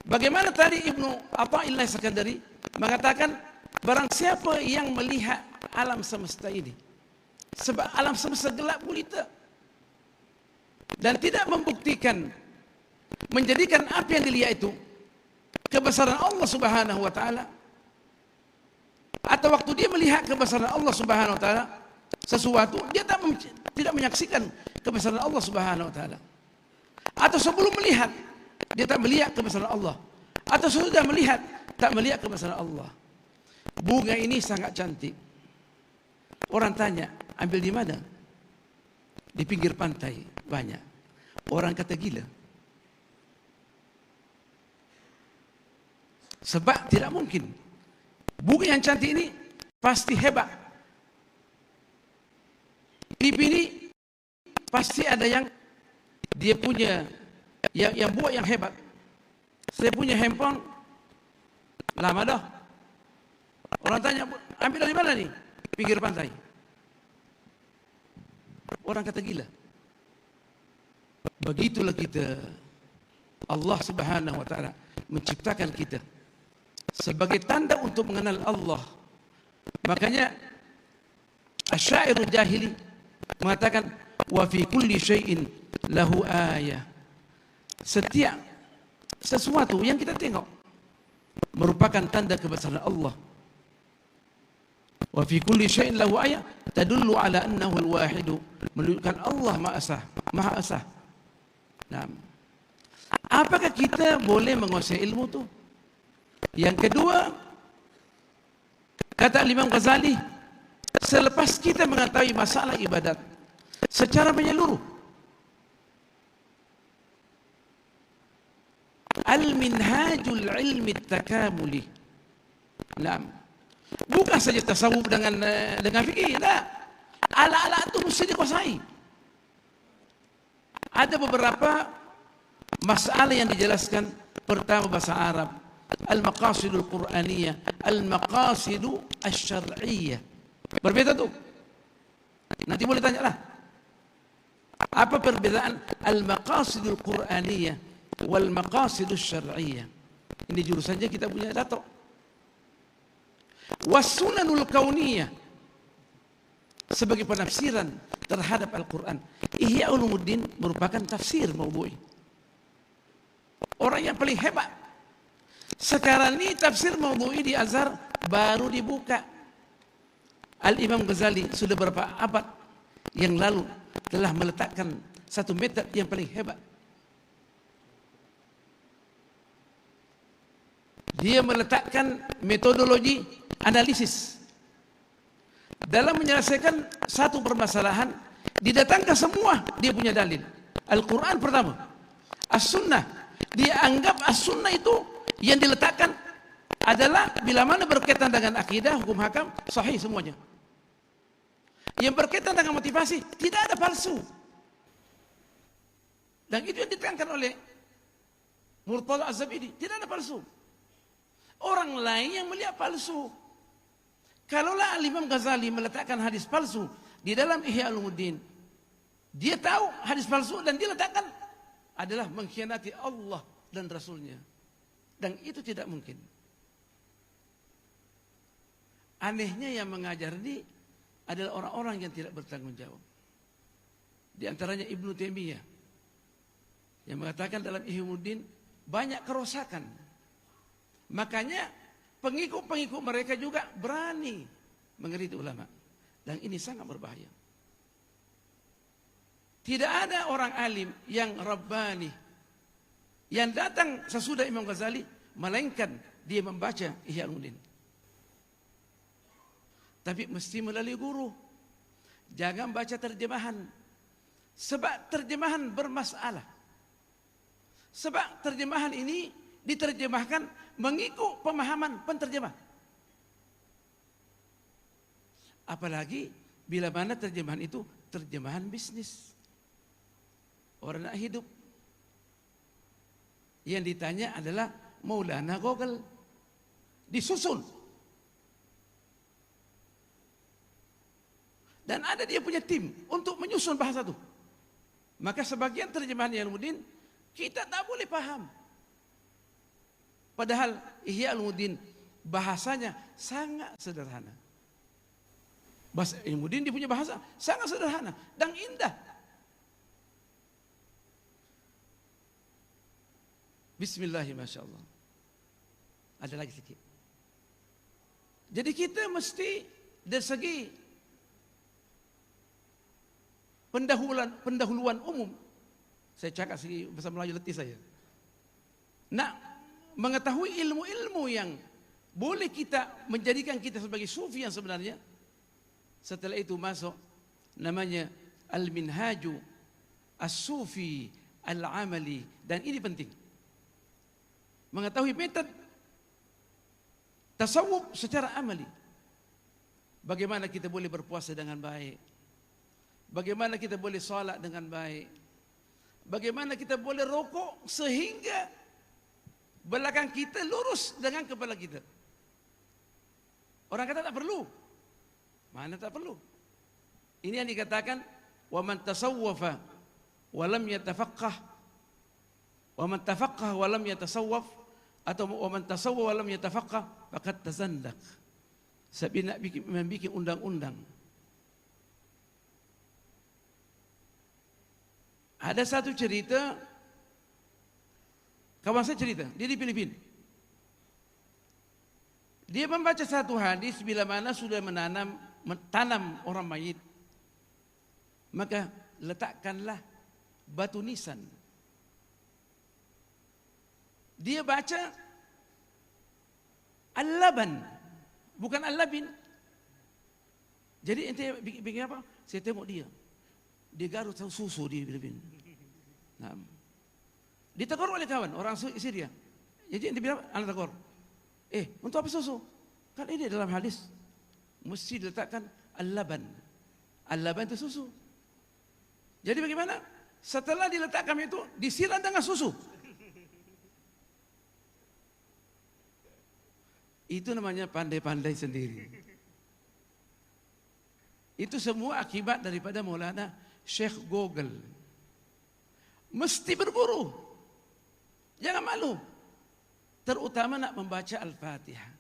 Bagaimana tadi Ibnu Athaillah Sakandari mengatakan, barang siapa yang melihat alam semesta ini, sebab alam semesta gelap gulita, dan tidak membuktikan, menjadikan apa yang dilihat itu kebesaran Allah Subhanahu wa taala, atau waktu dia melihat kebesaran Allah Subhanahu wa taala sesuatu, dia tidak menyaksikan kebesaran Allah Subhanahu wa taala, atau sebelum melihat dia tak melihat kebesaran Allah, atau sudah melihat tak melihat kebesaran Allah. Bunga ini sangat cantik. Orang tanya, ambil di mana? Di pinggir pantai banyak. Orang kata gila. Sebab tidak mungkin. Bunga yang cantik ini pasti hebat. Tip ini pasti ada yang dia punya yang buat yang hebat. Saya punya handphone lama dah. Orang tanya, ambil dari mana nih? Pinggir pantai. Orang kata gila. Begitulah kita. Allah Subhanahu wa taala menciptakan kita sebagai tanda untuk mengenal Allah. Makanya asyairul jahili mengatakan, wa fi kulli syai'in lahu ayah. Setiap sesuatu yang kita tengok merupakan tanda kebesaran Allah. Wa fi kulli syai'in lahu ayah tadullu ala annahu al-wahid, menunjukkan Allah Maha Esa. Nah, apakah kita boleh menguasai ilmu itu? Yang kedua, kata Imam Ghazali, selepas kita mengetahui masalah ibadat secara menyeluruh, al-minhajul ilmi takamuli. Nah, bukan saja tasawuf dengan fikih, tak. Ala-ala itu mesti dikuasai. Ada beberapa masalah yang dijelaskan. Pertama, bahasa Arab, al-maqasidul Qur'aniyah, al-maqasidul asy-syar'iyyah. Berbeda tuh. Nanti boleh tanya lah. Apa perbedaan al-maqasidul Qur'aniyah wal maqasidus syar'iyyah? Ini jurusannya kita punya dato. Was-sunanul kauniyah, sebagai penafsiran terhadap Al-Quran. Ihya Ulumuddin merupakan tafsir maudhu'i. Orang yang paling hebat. Sekarang ini tafsir maudhu'i di Azhar baru dibuka. Al-Imam Ghazali sudah berapa abad yang lalu telah meletakkan satu metode yang paling hebat. Dia meletakkan metodologi analisis dalam menyelesaikan satu permasalahan. Didatangkan semua dia punya dalil. Al-Quran pertama, As-Sunnah. Dia anggap As-Sunnah itu yang diletakkan adalah bila mana berkaitan dengan akidah, hukum hakam, sahih semuanya. Yang berkaitan dengan motivasi, tidak ada palsu. Dan itu yang ditekankan oleh Murtada Az-Zabidi, tidak ada palsu. Orang lain yang melihat palsu. Kalaulah Imam Ghazali meletakkan hadis palsu di dalam Ihya Ulumuddin, dia tahu hadis palsu dan dia letakkan, adalah mengkhianati Allah dan Rasulnya. Dan itu tidak mungkin. Anehnya yang mengajar ini adalah orang-orang yang tidak bertanggung jawab. Di antaranya Ibnu Taimiyah yang mengatakan dalam Ihya Ulumuddin banyak kerosakan. Makanya pengikut-pengikut mereka juga berani mengkritik ulama. Dan ini sangat berbahaya. Tidak ada orang alim yang rabbani yang datang sesudah Imam Ghazali melainkan dia membaca Ihya Ulumuddin. Tapi mesti melalui guru. Jangan baca terjemahan. Sebab terjemahan bermasalah. Sebab terjemahan ini diterjemahkan mengikut pemahaman penterjemah. Apalagi bila mana terjemahan itu terjemahan bisnis. Orang nak hidup. Yang ditanya adalah Maulana Gogol. Disusun. Dan ada dia punya tim untuk menyusun bahasa itu. Maka sebagian terjemahan Ulumuddin kita tak boleh paham. Padahal Ihya Ulumuddin bahasanya sangat sederhana. Bahasa Ulumuddin dia punya bahasa sangat sederhana dan indah. Bismillahirrahmanirrahim. Ada lagi sedikit. Jadi kita mesti dari segi pendahuluan umum, saya cakap segi bahasa Melayu letih saya, nak mengetahui ilmu-ilmu yang boleh kita menjadikan kita sebagai sufi yang sebenarnya. Setelah itu masuk namanya Al-Minhaju As-Sufi Al-Amali, dan ini penting. Mengetahui metode tasawuf secara amali. Bagaimana kita boleh berpuasa dengan baik, bagaimana kita boleh salat dengan baik, bagaimana kita boleh rokok sehingga belakang kita lurus dengan kepala kita. Orang kata tak perlu. Mana tak perlu. Ini yang dikatakan wa man tasawwafa wa lam yatafaqqah, wa man tafaqqah wa lam yatasawwaf, atau wa man tasawwa wa lam yatafaqqah faqad tazandaq. Sebab nak membuat undang-undang. Ada satu cerita, kawan saya cerita, dia di Filipina. Dia membaca satu hadis, bila mana sudah tanam orang mayit, maka letakkanlah batu nisan. Dia baca Al-Laban, bukan Al-Labin. Jadi ente bikin apa? Saya tengok dia garut susu di Filipina. Nah, ditegur oleh kawan orang Syria. Jadi ente bilang, anak tegur, untuk apa susu? Kan ini dalam hadis mesti diletakkan Al-Laban. Al-Laban itu susu. Jadi bagaimana? Setelah diletakkan itu disiram dengan susu. Itu namanya pandai-pandai sendiri. Itu semua akibat daripada Maulana Syekh Gogol. Mesti berburu. Jangan malu. Terutama nak membaca Al-Fatihah.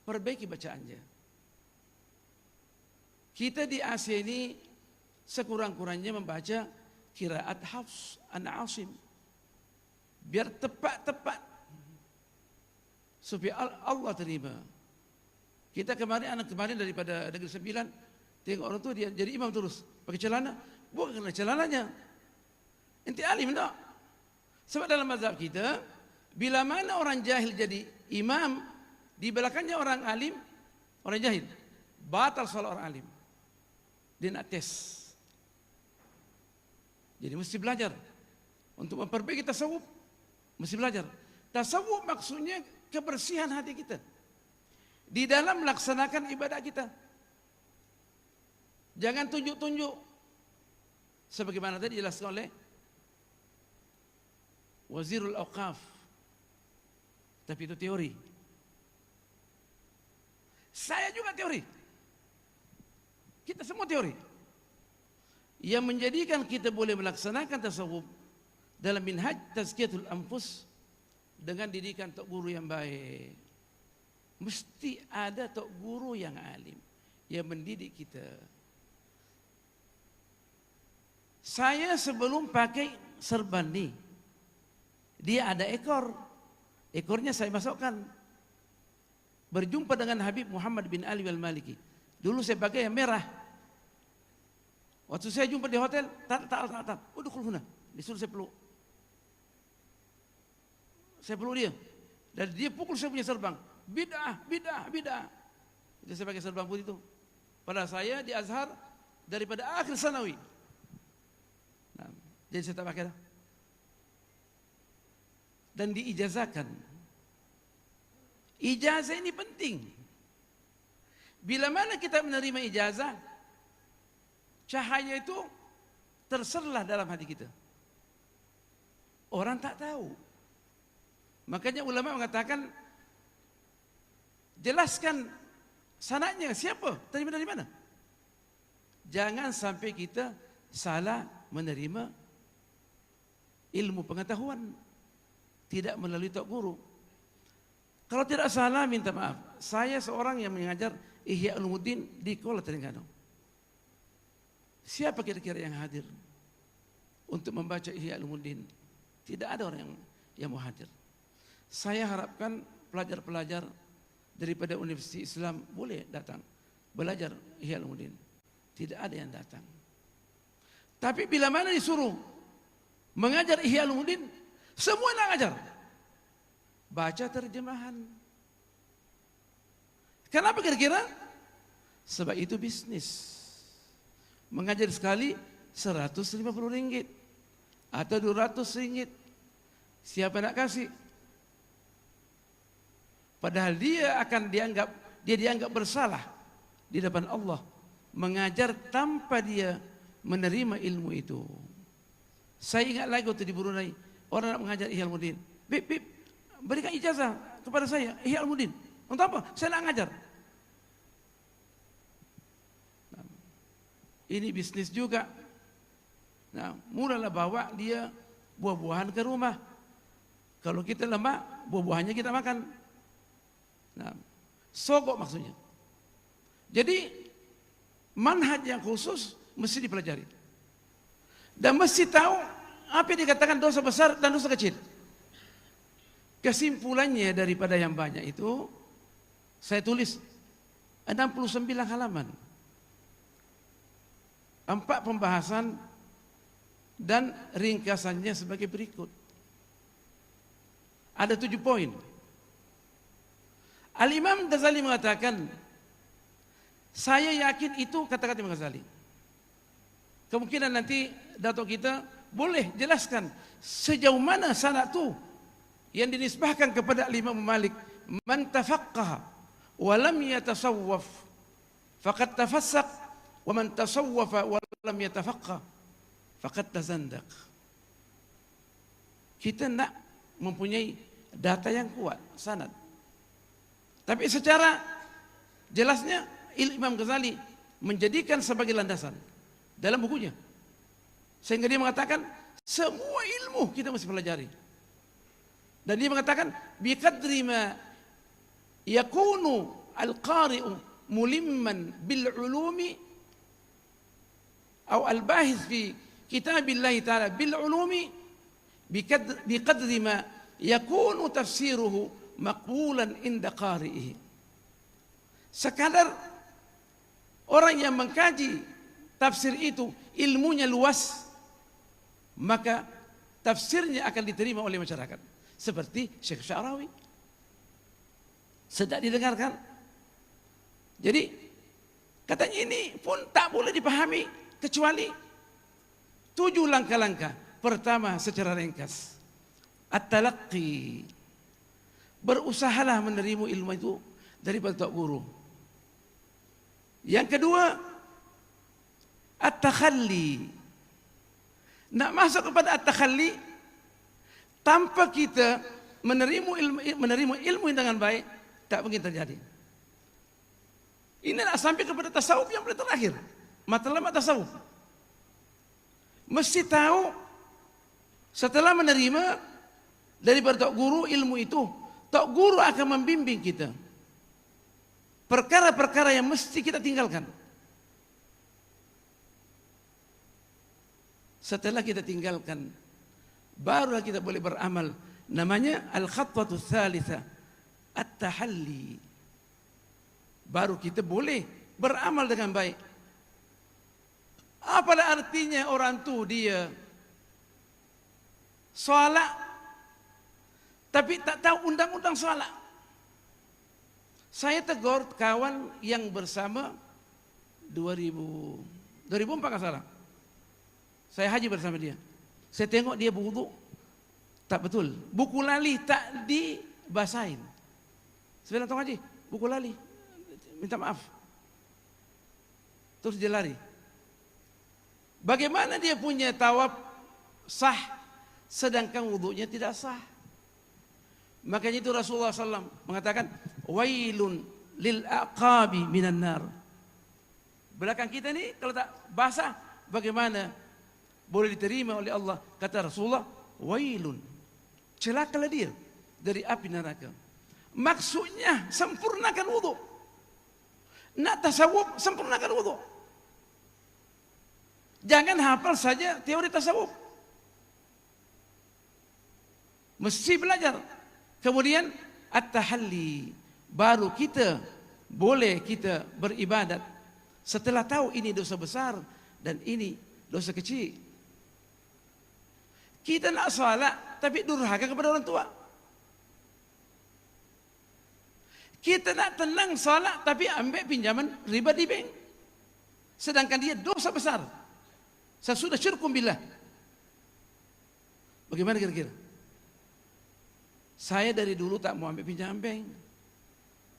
Perbaiki bacaannya. Kita di Asia ini sekurang-kurangnya membaca qiraat Hafs an Asim. Biar tepat-tepat. Supaya Allah terima. Kita anak kemarin daripada Negeri Sembilan, tengok orang tu dia jadi imam terus pakai celana, bukan kerana celananya. Ente alim tak? Sebab dalam mazhab kita, bila mana orang jahil jadi imam, di belakangnya orang alim, orang jahil, batal solat orang alim. Dia nak tes. Jadi mesti belajar untuk memperbaiki tasawuf. Mesti belajar. Tasawuf maksudnya kebersihan hati kita di dalam melaksanakan ibadah kita. Jangan tunjuk-tunjuk sebagaimana tadi dijelaskan oleh Wazirul Awqaf. Tapi itu teori. Saya juga teori. Kita semua teori. Yang menjadikan kita boleh melaksanakan tasawuf dalam minhaj tazkiyatul anfus dengan didikan tok guru yang baik. Mesti ada tok guru yang alim yang mendidik kita. Saya sebelum pakai serban ni, dia ada ekor. Ekornya saya masukkan. Berjumpa dengan Habib Muhammad bin Ali al-Maliki. Dulu saya pakai yang merah. Waktu saya jumpa di hotel, tak. Udukul huna. Disuruh saya peluk. Saya peluk dia. Dan dia pukul saya punya serbang. Bid'ah. Jadi saya pakai serbang putih itu. Pada saya di Azhar daripada akhir sanawi. Nah, jadi saya tak pakai dah. Dan diijazahkan. Ijazah ini penting. Bila mana kita menerima ijazah, cahaya itu terserlah dalam hati kita. Orang tak tahu. Makanya ulama mengatakan, jelaskan sanadnya siapa, terima dari mana. Jangan sampai kita salah menerima ilmu pengetahuan, tidak melalui tok guru. Kalau tidak salah, minta maaf, saya seorang yang mengajar Ihya Ulumuddin di Kuala Terengganu. Siapa kira-kira yang hadir untuk membaca Ihya Ulumuddin? Tidak ada orang yang mau hadir. Saya harapkan pelajar-pelajar daripada Universitas Islam boleh datang belajar Ihya Ulumuddin. Tidak ada yang datang. Tapi bila mana disuruh mengajar Ihya Ulumuddin, semua nak ajar. Baca terjemahan. Kenapa kira-kira? Sebab itu bisnis. Mengajar sekali RM150 atau RM200. Siapa nak kasih? Padahal dia dianggap bersalah di depan Allah mengajar tanpa dia menerima ilmu itu. Saya ingat lagi waktu di Brunei, orang nak mengajar Ihya Ulumuddin. Bib, berikan ijazah kepada saya Ihya Ulumuddin. Untuk apa? Saya nak mengajar. Ini bisnis juga. Nah, mulalah bawa dia buah-buahan ke rumah. Kalau kita lemah, buah-buahannya kita makan. Nah, sogok maksudnya. Jadi manhaj yang khusus mesti dipelajari. Dan mesti tahu apa yang dikatakan dosa besar dan dosa kecil. Kesimpulannya daripada yang banyak itu, saya tulis 69 halaman. 4 pembahasan dan ringkasannya sebagai berikut. Ada 7 poin. Al-Imam Ghazali mengatakan, saya yakin itu kata-kata Imam Ghazali. Kemungkinan nanti datuk kita boleh jelaskan sejauh mana sanad itu yang dinisbahkan kepada Imam Malik. Man tafaqqaha wa lam yatasawwaf faqad tafassaq, wa man tasawwafa wa lam yatafaqqah faqad tazandaq. Kita nak mempunyai data yang kuat, sanad. Tapi secara jelasnya Imam Ghazali menjadikan sebagai landasan dalam bukunya. Sehingga dia mengatakan semua ilmu kita mesti pelajari. Dan dia mengatakan biqadri ma yakunu al-qari'u mulimman bil ulumi atau al-bahith fi kitabillah ta'ala bil ulumi biqadri ma yakunu tafsiruhu maqbulan inda qari'ihi. Sekadar orang yang mengkaji tafsir itu ilmunya luas, maka tafsirnya akan diterima oleh masyarakat. Seperti Syekh Sya'rawi. Sedang didengarkan. Jadi katanya ini pun tak boleh dipahami kecuali 7 langkah-langkah. Pertama, secara ringkas, at-talaqqi. Berusahalah menerima ilmu itu daripada tok guru. Yang kedua, at-takhalli. Nak masuk kepada at-takhalli tanpa kita menerima ilmu dengan baik, tak mungkin terjadi. Ini nak sampai kepada tasawuf yang paling terakhir. Matlamat tasawuf. Mesti tahu setelah menerima daripada tok guru ilmu itu, tok guru akan membimbing kita. Perkara-perkara yang mesti kita tinggalkan. Setelah kita tinggalkan, barulah kita boleh beramal. Namanya al-khatwatu tsalitsa, at-tahalli. Baru kita boleh beramal dengan baik. Apalah artinya orang tu dia solat tapi tak tahu undang-undang solat. Saya tegur kawan yang bersama 2004 kan salah. Saya haji bersama dia. Saya tengok dia berwuduk tak betul. Buku lali tak dibasahin. Saya bilang, Tuan Haji, buku lali. Minta maaf. Terus dia lari. Bagaimana dia punya tawaf sah sedangkan wuduknya tidak sah? Makanya itu Rasulullah SAW mengatakan, wailun lil aqabi minan nar. Belakang kita ini kalau tak basah, bagaimana boleh diterima oleh Allah? Kata Rasulullah, wailun, celakalah dia dari api neraka. Maksudnya sempurnakan wudu. Nak tasawuf, sempurnakan wudu. Jangan hafal saja teori tasawuf. Mesti belajar. Kemudian at-tahalli, baru kita boleh kita beribadat setelah tahu ini dosa besar dan ini dosa kecil. Kita nak salat tapi durhaka kepada orang tua. Kita nak tenang salat tapi ambil pinjaman riba di bank. Sedangkan dia dosa besar. Sesudah syirkum billah. Bagaimana kira-kira? Saya dari dulu tak mau ambil pinjaman bank.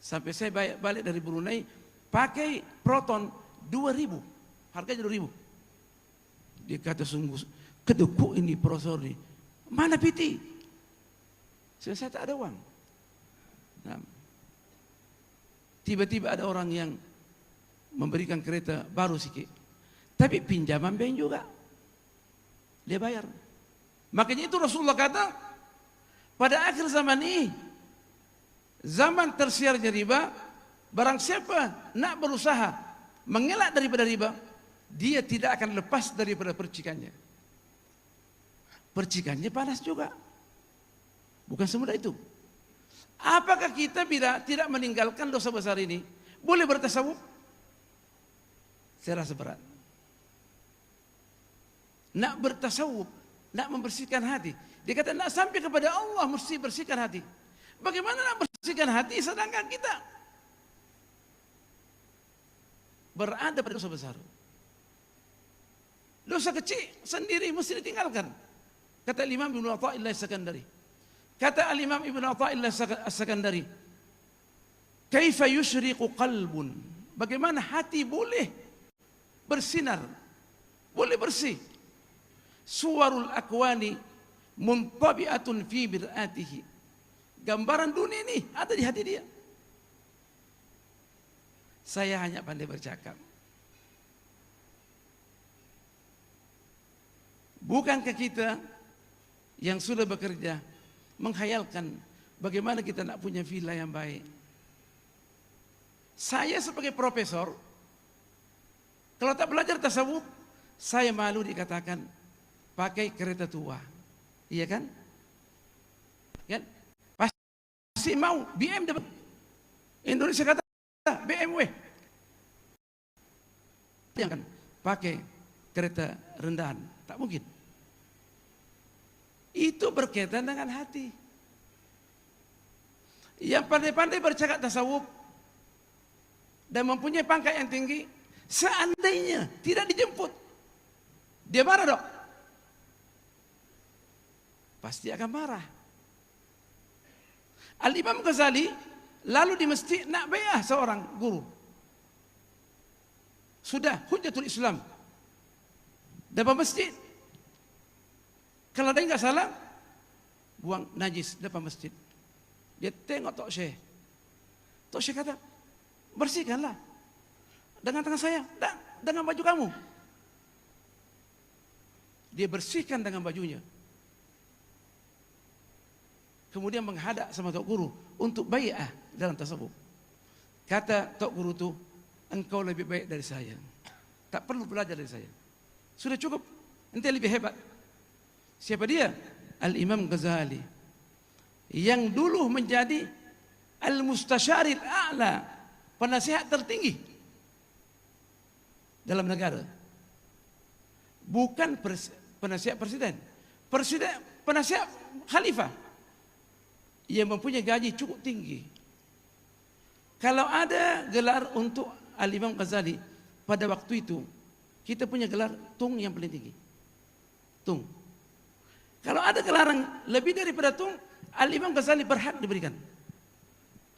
Sampai saya balik dari Brunei pakai Proton 2.000. Harganya 2.000. Dia kata sungguh kedekuk ini prosor ini. Mana PT? Saya tak ada uang. Nah, tiba-tiba ada orang yang memberikan kereta baru sikit. Tapi pinjaman bank juga. Dia bayar. Makanya itu Rasulullah kata, pada akhir zaman ini, zaman tersiarnya riba, barang siapa nak berusaha mengelak daripada riba, dia tidak akan lepas daripada percikannya. Percikannya panas juga. Bukan semudah itu. Apakah kita bila tidak meninggalkan dosa besar ini, boleh bertasawuf? Saya rasa berat. Nak bertasawuf, nak membersihkan hati. Dia kata nak sampai kepada Allah mesti bersihkan hati. Bagaimana nak bersihkan hati sedangkan kita berada pada dosa besar? Dosa kecil sendiri mesti ditinggalkan. Kata Imam Ibn Atha'illah As-Sakandari. Kata Al-Imam Ibn Atha'illah As-Sakandari, kaifa yushriqu qalbun? Bagaimana hati boleh bersinar, boleh bersih? Suwarul akwani muntabi'atun fi bir'atihi. Gambaran dunia ini ada di hati dia. Saya hanya pandai bercakap. Bukankah kita yang sudah bekerja menghayalkan bagaimana kita nak punya villa yang baik? Saya sebagai profesor, kalau tak belajar tasawuf, saya malu dikatakan pakai kereta tua. Iya kan? Kan? Pasti mau BMW. Indonesia kata BMW. Jangan pakai kereta rendahan. Tak mungkin. Itu berkaitan dengan hati. Yang pandai-pandai bercakap tasawuf dan mempunyai pangkat yang tinggi, seandainya tidak dijemput, dia marah dok. Pasti akan marah. Al-Imam Ghazali lalu di masjid nak bai'ah seorang guru. Sudah Hujjatul Islam. Depan masjid. Kalau dia enggak salah, buang najis depan masjid. Dia tengok Tok Syekh. Tok Syekh kata, bersihkanlah. Dengan tangan saya, dengan baju kamu. Dia bersihkan dengan bajunya. Kemudian menghadap sama Tok Guru untuk bai'ah dalam tasawuf. Kata Tok Guru itu, engkau lebih baik dari saya. Tak perlu belajar dari saya. Sudah cukup, ente lebih hebat. Siapa dia? Al-Imam Ghazali. Yang dulu menjadi Al-Mustasyaril A'la, penasihat tertinggi dalam negara. Bukan penasihat presiden. Penasihat khalifah. Yang mempunyai gaji cukup tinggi. Kalau ada gelar untuk Al-Imam Ghazali pada waktu itu, kita punya gelar tung yang paling tinggi. Tung. Kalau ada gelaran lebih daripada tung, Al-Imam Ghazali berhak diberikan.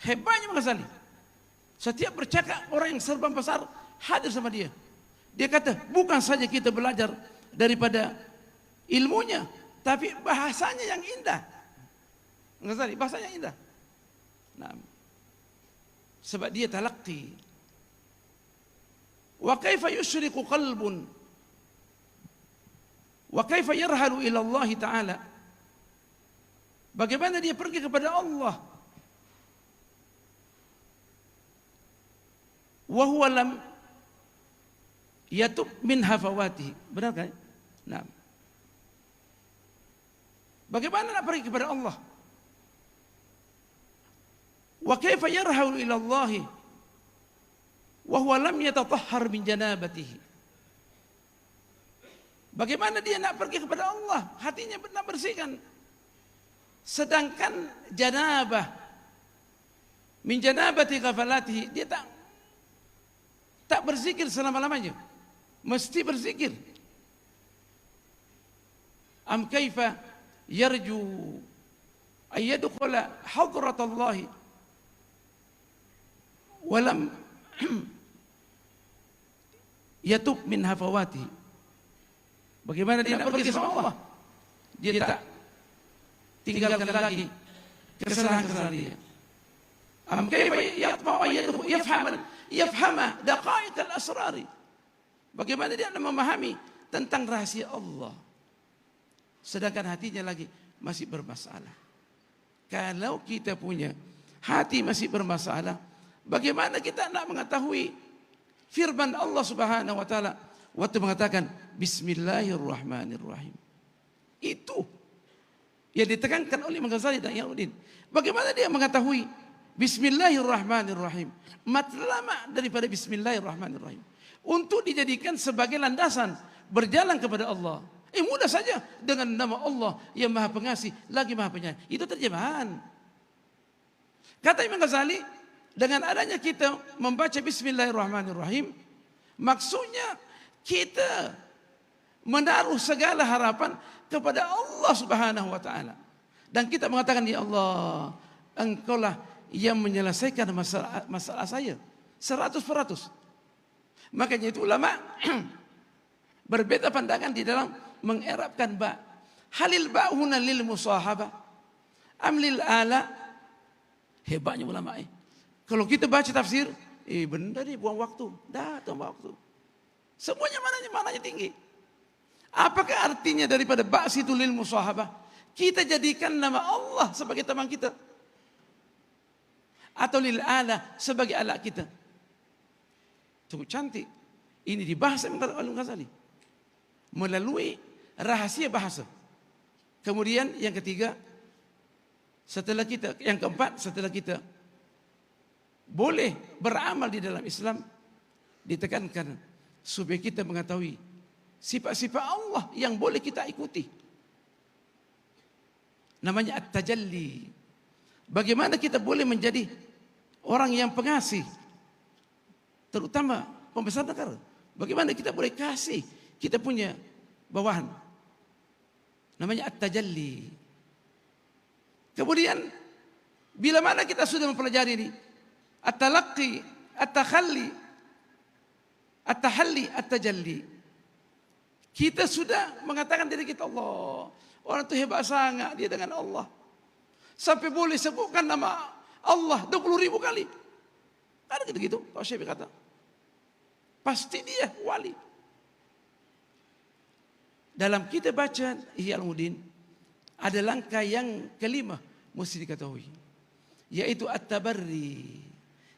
Hebatnya Ghazali. Setiap bercakap orang yang serban besar hadir sama dia. Dia kata, bukan saja kita belajar daripada ilmunya, tapi bahasanya yang indah. Ghazali bahasanya indah. Nah, sebab dia talaqi. Wa kaifa yusyriqu qalbun wa kaifa yarhalu ila Allah Ta'ala. Bagaimana dia pergi kepada Allah wa huwa lam yatub min hafawatihi. Benar kan? Nah. Bagaimana nak pergi kepada Allah? Wa kaifa yarhalu ila Allah wa huwa lam yatatahhar min janabatihi. Bagaimana dia nak pergi kepada Allah, hatinya nak bersihkan, sedangkan janabah min janabati ghafalatihi, dia tak berzikir selama-lamanya, mesti berzikir. Am kaifa yarju ay yadkhula hadrat Allah wa lam yatub min hafawati. Bagaimana dia nak pergi sama Allah, dia tak tinggalkan lagi kesalahan-kesalahan dia. Am kaifa yafhama daqaiq al-asrar. Bagaimana dia nak memahami tentang rahasia Allah, sedangkan hatinya lagi masih bermasalah. Kalau kita punya hati masih bermasalah, bagaimana kita nak mengetahui firman Allah Subhanahu wa taala waktu mengatakan bismillahirrahmanirrahim? Itu yang ditekankan oleh Imam Ghazali dan Ihyanuddin. Bagaimana dia mengetahui bismillahirrahmanirrahim? Matlama daripada bismillahirrahmanirrahim untuk dijadikan sebagai landasan berjalan kepada Allah. Mudah saja, dengan nama Allah yang Maha Pengasih lagi Maha Penyayang. Itu terjemahan. Kata Imam Ghazali, dengan adanya kita membaca bismillahirrahmanirrahim, maksudnya kita menaruh segala harapan kepada Allah Subhanahu wa taala. Dan kita mengatakan, ya Allah, Engkaulah yang menyelesaikan masalah saya 100%. Makanya itu ulama berbeda pandangan di dalam mengerapkan ba. Halil ba huna lil musahabah am lil ala. Hebatnya ulama. Kalau kita baca tafsir, benda ni buang waktu, datang waktu. Semuanya maknanya tinggi. Apakah artinya daripada ba' situ lil musahabah? Kita jadikan nama Allah sebagai teman kita, atau lil ala sebagai alat kita. Cukup cantik. Ini dibahas oleh Al-Ghazali melalui rahasia bahasa. Kemudian yang ketiga, yang keempat, setelah kita boleh beramal di dalam Islam, ditekankan supaya kita mengetahui sifat-sifat Allah yang boleh kita ikuti. Namanya at-tajalli. Bagaimana kita boleh menjadi orang yang pengasih, terutama pembesar negara. Bagaimana kita boleh kasih kita punya bawahan. Namanya at-tajalli. Kemudian bila mana kita sudah mempelajari ini, at-talaqqi, at-takhalli, at-tahalli, at-tajalli, kita sudah mengatakan diri kita, Allah, orang itu hebat sangat dia dengan Allah, sampai boleh sebutkan nama Allah 20.000 kali. Ada gitu-gitu, Pak Syekh kata, pasti dia wali. Dalam kita baca Ihya Ulumuddin, ada langkah yang kelima mesti diketahui, yaitu at-tabarri.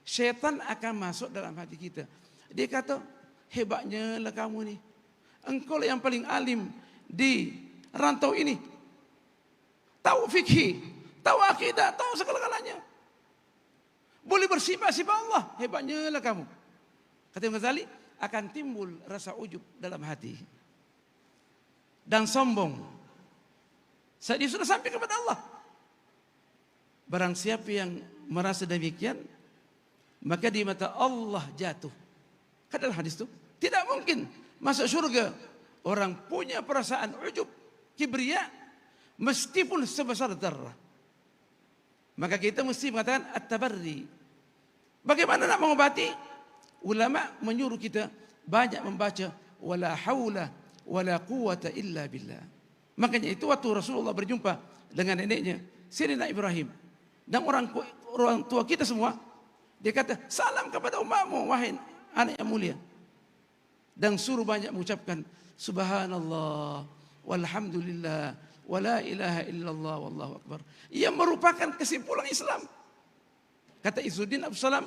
Syaitan akan masuk dalam hati kita. Dia kata, hebatnya lah kamu ni, engkau lah yang paling alim di rantau ini, tahu fikih, tahu akidah, tahu segala-galanya, boleh bersifat-sifat Allah, hebatnya lah kamu. Kata Imam Ghazali, akan timbul rasa ujub dalam hati dan sombong saat dia sudah sampai kepada Allah. Barang siapa yang merasa demikian, maka di mata Allah jatuh. Kata dalam hadis itu, tidak mungkin masuk surga orang punya perasaan ujub, kibria, meskipun sebesar darah. Maka kita mesti mengatakan at-tabarri. Bagaimana nak mengobati? Ulama menyuruh kita banyak membaca wala haula wala quwata illa billah. Makanya itu waktu Rasulullah berjumpa dengan neneknya Sayyidina Ibrahim dan orang tua kita semua, dia kata, salam kepada umatmu wahai anak yang mulia, dan suruh banyak mengucapkan subhanallah walhamdulillah wala ilaha illallah wallahu akbar. Ia merupakan kesimpulan Islam. Kata Izzuddin Abdus Salam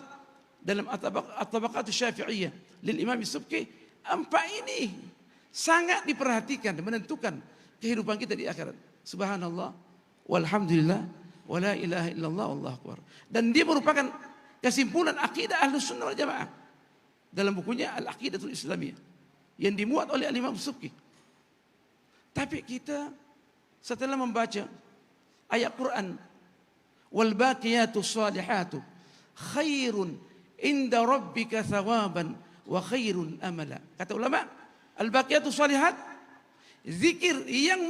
dalam At-Tabaqatus Syafi'iyah lil Imam Subki, 4 ini sangat diperhatikan dan menentukan kehidupan kita di akhirat. Subhanallah walhamdulillah wala ilaha illallah wallahu akbar. Dan dia merupakan kesimpulan akidah Ahlus Sunnah wal Jamaah dalam bukunya Al-Aqidatul Islamiyah yang dimuat oleh Al-Imam Subki. Tapi kita setelah membaca ayat Quran, wal baqiyatus salihatu khairun inda rabbika thawaban wa khairun amala. Kata ulama, al baqiyatus salihat, zikir yang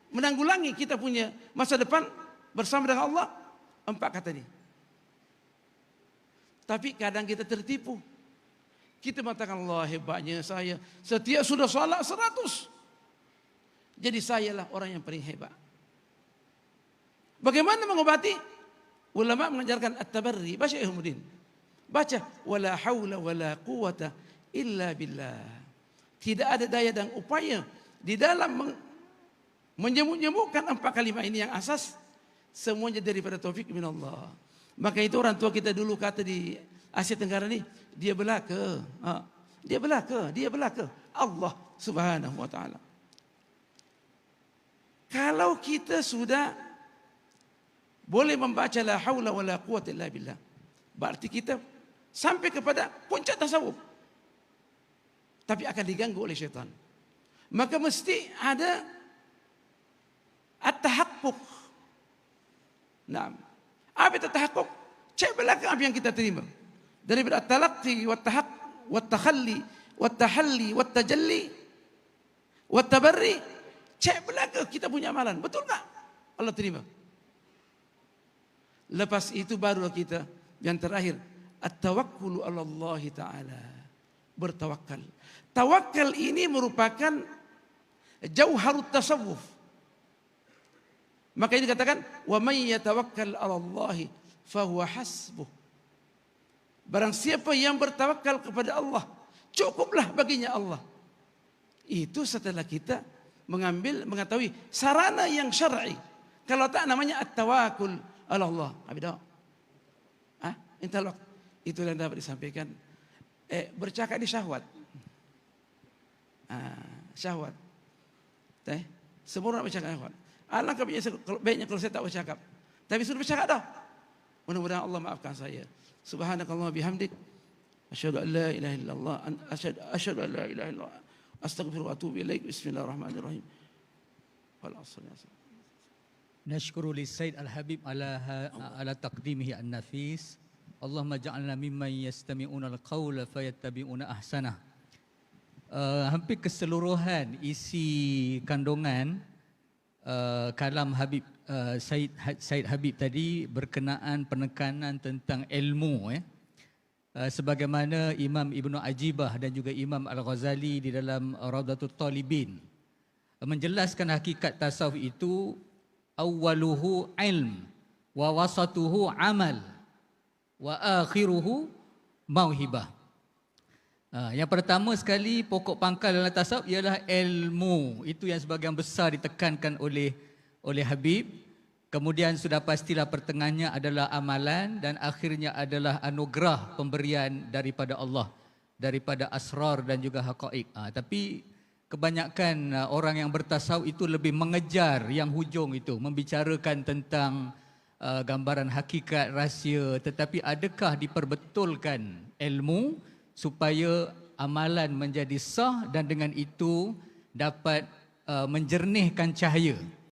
menanggulangi kita punya masa depan bersama dengan Allah. 4 kata ini. Tapi kadang kita tertipu. Kita mengatakan, Allah hebatnya saya, setiap sudah salat 100. Jadi sayalah orang yang paling hebat. Bagaimana mengobati? Ulama mengajarkan at-tabarri. Baca Ihmuddin. Baca wala haula wala quwata illa billah. Tidak ada daya dan upaya di dalam menyembuhkan 4 kalimat ini yang asas, semuanya daripada taufik minallah. Maka itu orang tua kita dulu kata di Asia Tenggara ni, dia belaka. Dia belaka. Allah Subhanahu wa taala. Kalau kita sudah boleh membaca la haula wala quwwata illa billah, berarti kita sampai kepada puncak tasawuf. Tapi akan diganggu oleh syaitan. Maka mesti ada at-tahaqquq. Nah, apa itu tahakkuk? Cek belakang apa yang kita terima. Daripada at-talaqqi wat-takhalli wat-tahalli wat-tajalli wat-tabarri. Cek belakang kita punya amalan. Betul tak? Allah terima. Lepas itu barulah kita yang terakhir, at-tawakkulu 'ala Allah taala. Bertawakal. Tawakal ini merupakan jauharut tasawuf. Maka ini dikatakan, wa may yatawakkal 'ala Allah fahuwa hasbuh. Barang siapa yang bertawakal kepada Allah, cukuplah baginya Allah. Itu setelah kita mengetahui sarana yang syar'i. Kalau tak namanya at-tawakkul 'ala Allah. Abida. Intal waktu. Itu yang dapat disampaikan. Bercakap di syahwat. Syahwat. Semua orang bercakap syahwat. Alangkah baiknya kalau saya tak bercakap. Tapi sudah bercakap dah. Mudah-mudahan Allah maafkan saya. Subhanakallah bihamdik. Asyhadu an la ilaha illallah. Asyhadu an la ilaha illallah. Astaghfiruka wa atubu ilaik. Bismillahirrahmanirrahim. Nashkuru li Sayyid Al-Habib ala taqdimihi an-nafis. Allahumma ja'alna mimman yastami'una al-qawla fayattabi'una ahsanah. Hampir keseluruhan isi kandungan kalam Habib Said Habib tadi berkenaan penekanan tentang ilmu, sebagaimana Imam Ibnu Ajibah dan juga Imam Al-Ghazali di dalam Raudatul Talibin menjelaskan hakikat tasawuf itu, awwaluhu ilm wa wasatuhu amal wa akhiruhu mauhibah. Yang pertama sekali, pokok pangkal dalam tasawuf ialah ilmu. Itu yang sebagian besar ditekankan oleh Habib. Kemudian sudah pastilah pertengahannya adalah amalan, dan akhirnya adalah anugerah pemberian daripada Allah, daripada asrar dan juga haqaiq. Tapi kebanyakan orang yang bertasawuf itu lebih mengejar yang hujung itu, membicarakan tentang gambaran hakikat, rahsia. Tetapi adakah diperbetulkan ilmu supaya amalan menjadi sah dan dengan itu dapat menjernihkan cahaya